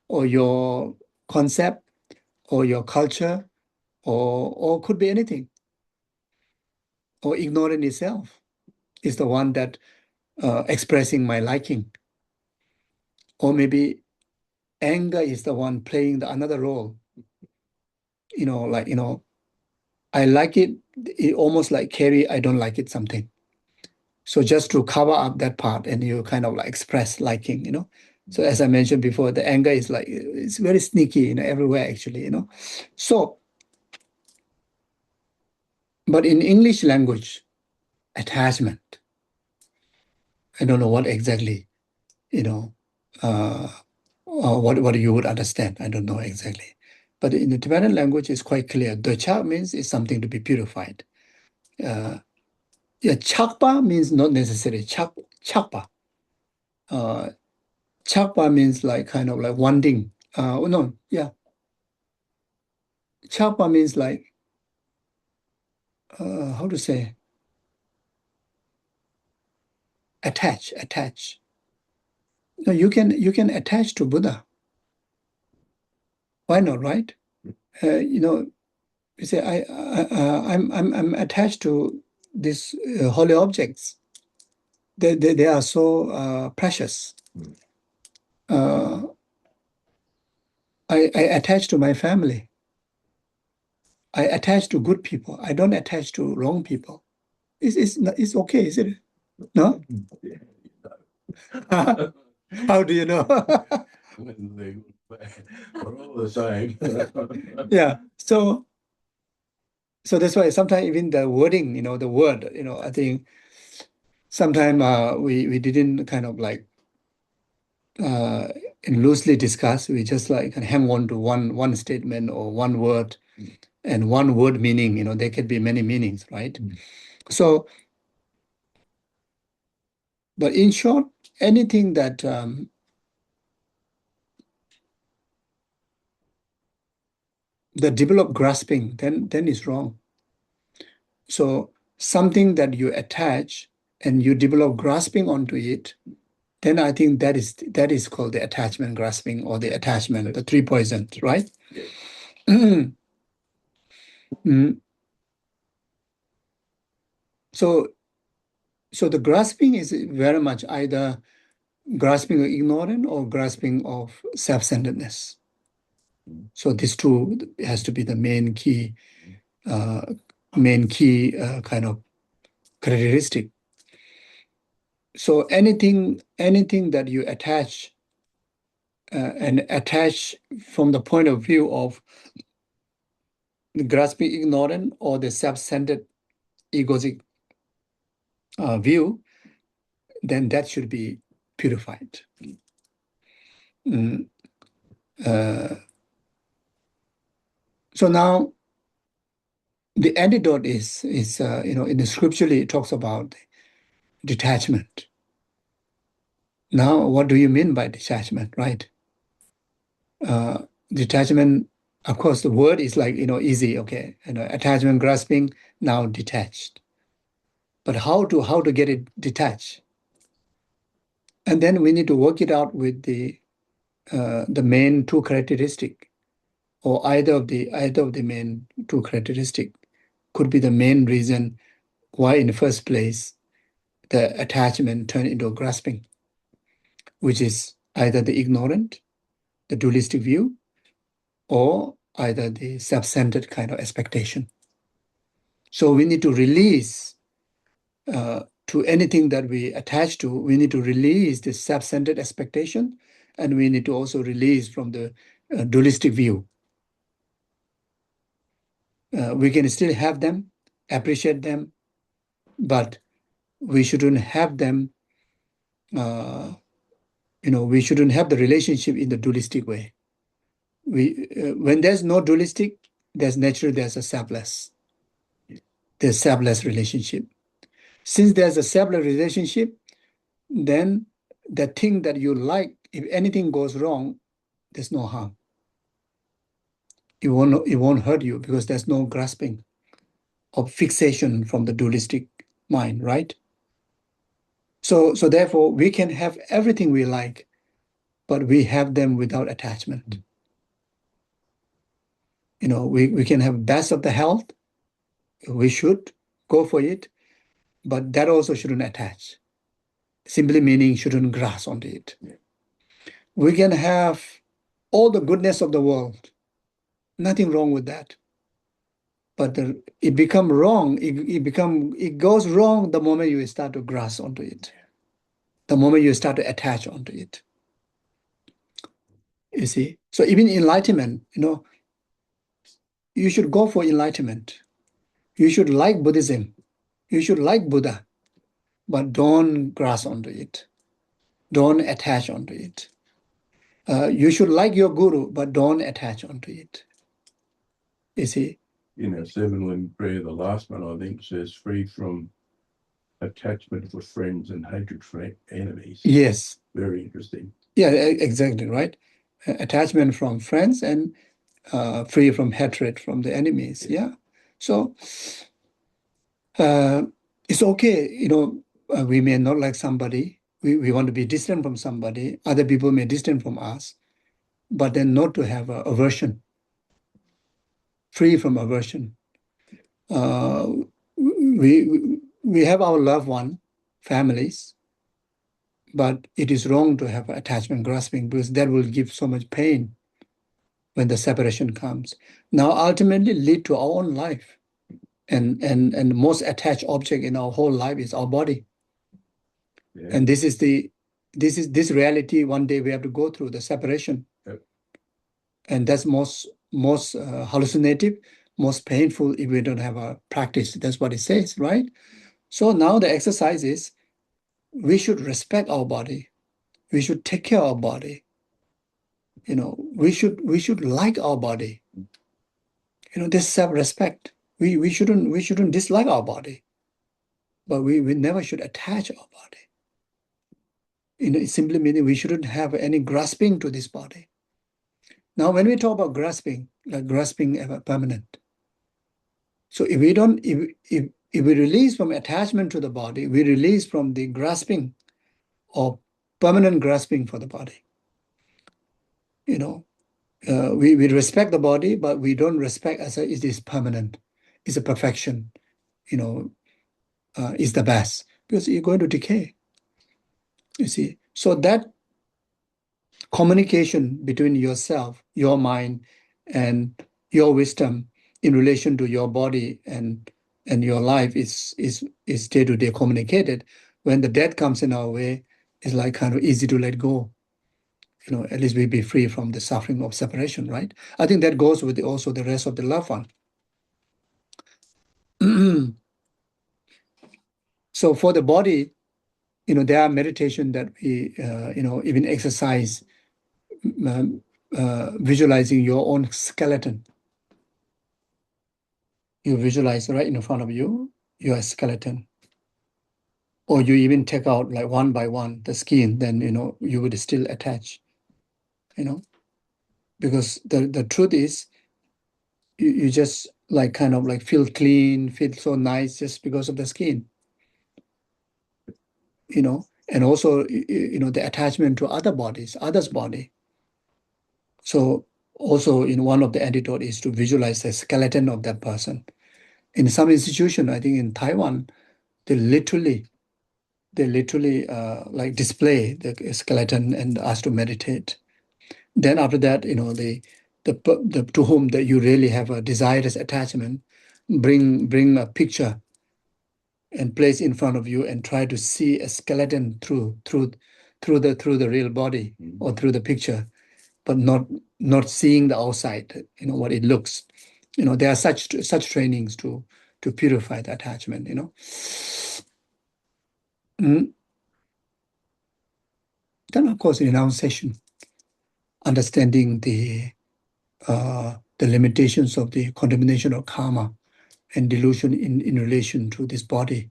or your concept, or your culture, or could be anything, or ignorant itself is the one that expressing my liking, or maybe anger is the one playing another role. I like it almost like Carrie, I don't like it something. So just to cover up that part, and you kind of like express liking. So as I mentioned before, the anger is like, it's very sneaky, everywhere actually, So, but in English language, attachment, I don't know what exactly, what you would understand. I don't know exactly. But in the Tibetan language, it's quite clear. Docha means it's something to be purified. Chakpa means not necessarily chakpa. Chakpa means like kind of like wanting. Chakpa means like, how to say? Attach. No, you can attach to Buddha. Why not, right? You say I'm attached to these holy objects. They are so precious. I attach to my family. I attach to good people. I don't attach to wrong people. It's okay, is it? No? How do you know? We're all the same. Yeah. So that's why sometimes even the wording, the word, I think sometimes we didn't kind of like loosely discuss. We just like hang on to one statement or one word, and one word meaning. There could be many meanings, right? So But in short, anything that that develop grasping, then is wrong. So something that you attach and you develop grasping onto it, then I think that is called the attachment grasping, or the attachment, the three poisons, right? Yes. Mm. So the grasping is very much either grasping of ignorance or grasping of self-centeredness. So these two has to be the main key kind of characteristic. So anything that you attach and attach from the point of view of the grasping ignorant or the self-centered egoic view, then that should be purified. Mm. So now the antidote is in the scripturally it talks about detachment. Now, what do you mean by detachment, right? Detachment, of course, the word is like, easy, okay, attachment, grasping, now detached. But how to get it detached? And then we need to work it out with the main two characteristic, or either of the main two characteristic could be the main reason why in the first place the attachment turned into grasping, which is either the ignorant, the dualistic view, or either the self-centered kind of expectation. So we need to release to anything that we attach to, we need to release the self-centered expectation, and we need to also release from the dualistic view. We can still have them, appreciate them, but we shouldn't have them, we shouldn't have the relationship in the dualistic way. When there's no dualistic, there's a selfless. There's selfless relationship. Since there's a selfless relationship, then the thing that you like, if anything goes wrong, there's no harm. It won't hurt you because there's no grasping or fixation from the dualistic mind, right? So therefore, we can have everything we like, but we have them without attachment. We can have best of the health. We should go for it, but that also shouldn't attach. Simply meaning shouldn't grasp onto it. We can have all the goodness of the world. Nothing wrong with that. But it become wrong. It goes wrong the moment you start to grasp onto it. The moment you start to attach onto it. You see? So even enlightenment, you should go for enlightenment. You should like Buddhism. You should like Buddha, but don't grasp onto it. Don't attach onto it. You should like your guru, but don't attach onto it. You see? In our 7 prayer, the last one I think says free from attachment for friends and hatred for enemies. Yes. Very interesting. Yeah, exactly, right? Attachment from friends and free from hatred from the enemies. Yeah. So it's okay, we may not like somebody. We want to be distant from somebody. Other people may distant from us, but then not to have aversion. Free from aversion. We have our loved one, families, but it is wrong to have attachment grasping because that will give so much pain when the separation comes. Now, ultimately lead to our own life. And the most attached object in our whole life is our body. Yeah. And this reality one day we have to go through the separation. Yep. And that's most hallucinative, most painful if we don't have a practice. That's what it says, right? So now the exercise is we should respect our body. We should take care of our body. We should like our body. This self-respect. We shouldn't dislike our body, but we never should attach our body. it simply meaning we shouldn't have any grasping to this body. Now, when we talk about grasping, like grasping ever permanent. So if we don't, if we release from attachment to the body, we release from the grasping or permanent grasping for the body. We respect the body, but we don't respect as it is permanent, it's a perfection, is the best, because you're going to decay. You see, so that communication between yourself, your mind, and your wisdom in relation to your body and your life is day-to-day communicated. When the death comes in our way, it's like kind of easy to let go. At least we be free from the suffering of separation, right? I think that goes with also the rest of the loved one. So for the body, there are meditation that we, even exercise, visualizing your own skeleton. You visualize right in front of you, your skeleton. Or you even take out like one by one the skin, then, you would still attach, because the truth is, you just like kind of like feel clean, feel so nice just because of the skin, and also, the attachment to other bodies, others' body. So also, one of the antidote is to visualize the skeleton of that person. In some institution, I think in Taiwan, they literally like display the skeleton and ask to meditate. Then after that, the to whom that you really have a desirous attachment, bring a picture and place in front of you and try to see a skeleton through the real body or through the picture, but not seeing the outside, what it looks. There are such trainings to purify the attachment. Then of course renunciation, understanding the limitations of the condemnation of karma and delusion in relation to this body,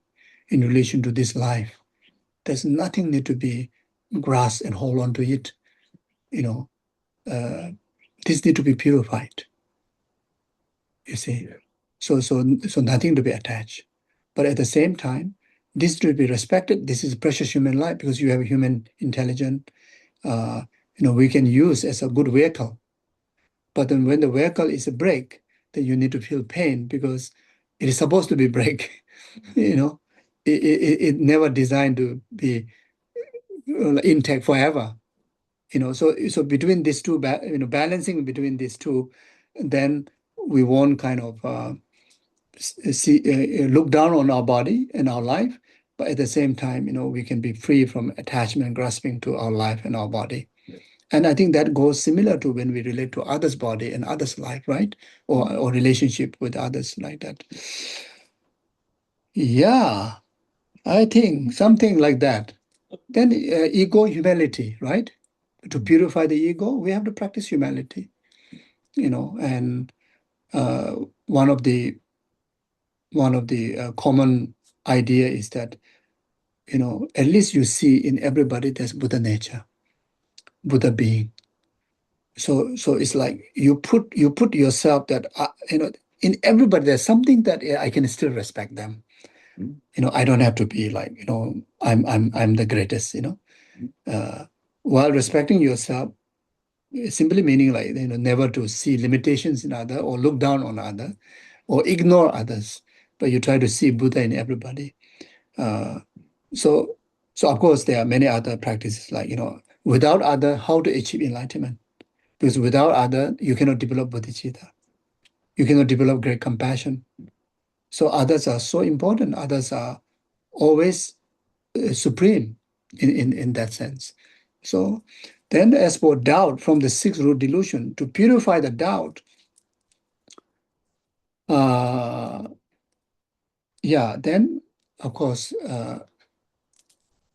in relation to this life. There's nothing need to be grasped and hold on to it. This need to be purified. You see, Yeah. so nothing to be attached. But at the same time, this to be respected. This is precious human life because you have a human intelligence. We can use as a good vehicle. But then when the vehicle is a break, then you need to feel pain because it is supposed to be break. It never designed to be intact forever. So between these two, balancing between these two, then we won't kind of look down on our body and our life, but at the same time, we can be free from attachment and grasping to our life and our body. Yeah. And I think that goes similar to when we relate to others' body and others' life, right? Or relationship with others like that. Yeah, I think something like that. Then ego, humility, right? To purify the ego, we have to practice humility, and one of the common idea is that, at least you see in everybody there's Buddha nature, Buddha being. So it's like you put yourself that, in everybody there's something that I can still respect them. I don't have to be like, I'm the greatest, while respecting yourself, simply meaning like, never to see limitations in other or look down on other or ignore others, but you try to see Buddha in everybody. So of course there are many other practices like, without other, how to achieve enlightenment? Because without other, you cannot develop bodhicitta. You cannot develop great compassion. So others are so important. Others are always supreme in that sense. So then as for doubt, from the sixth root delusion, to purify the doubt, then of course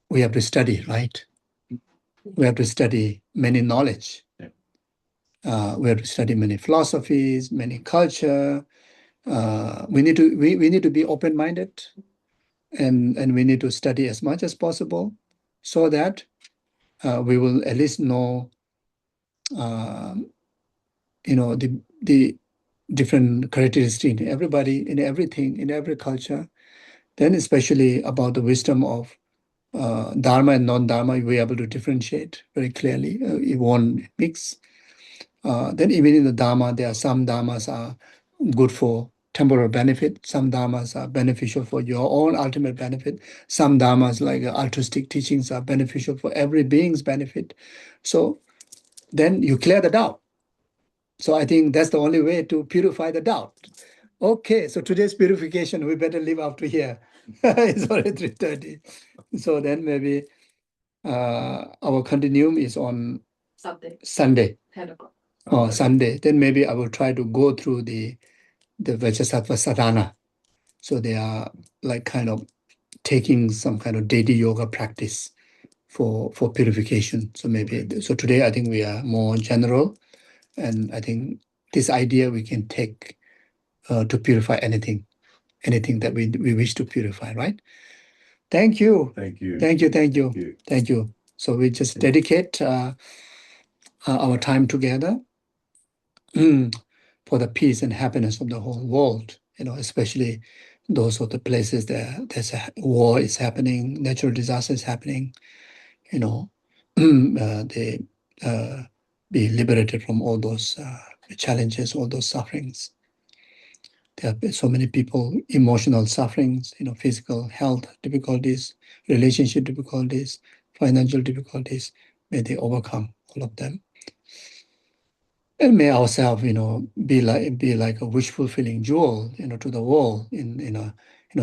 we have to study, right? We have to study many knowledge. Yeah. We have to study many philosophies, many culture. We need to be open-minded, and we need to study as much as possible, so that we will at least know, the different characteristics in everybody, in everything, in every culture. Then especially about the wisdom of Dharma and non-Dharma, we'll be able to differentiate very clearly. It won't mix. Then even in the Dharma, there are some Dharmas are good for temporal benefit. Some Dharmas are beneficial for your own ultimate benefit. Some Dharmas, like altruistic teachings, are beneficial for every being's benefit. So then you clear the doubt. So I think that's the only way to purify the doubt. Okay, so today's purification, we better leave after here. It's already 3:30. So then maybe our continuum is on Sunday. 10 o'clock. Oh, Sunday. Then maybe I will try to go through the Vajrasattva sadhana. So they are like kind of taking some kind of daily yoga practice for purification. So maybe, so today I think we are more general, and I think this idea we can take to purify anything that we wish to purify, right? Thank you. Thank you. Thank you. Thank you. Thank you. So we just dedicate our time together for the peace and happiness of the whole world, especially those of the places that there's a war is happening, natural disaster is happening, they be liberated from all those challenges, all those sufferings. There are so many people, emotional sufferings, physical health difficulties, relationship difficulties, financial difficulties. May they overcome all of them. And may ourselves, be like a wish fulfilling jewel, to the world.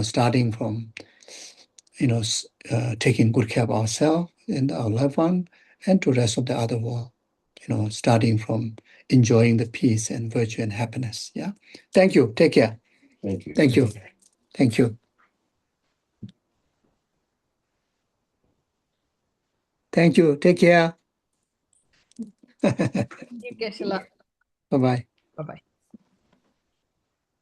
Starting from, taking good care of ourselves and our loved one, and to the rest of the other world. Starting from enjoying the peace and virtue and happiness. Yeah. Thank you. Take care. Thank you. Thank you. Thank you. Thank you. Take care. You get a lot. Bye-bye. Bye bye.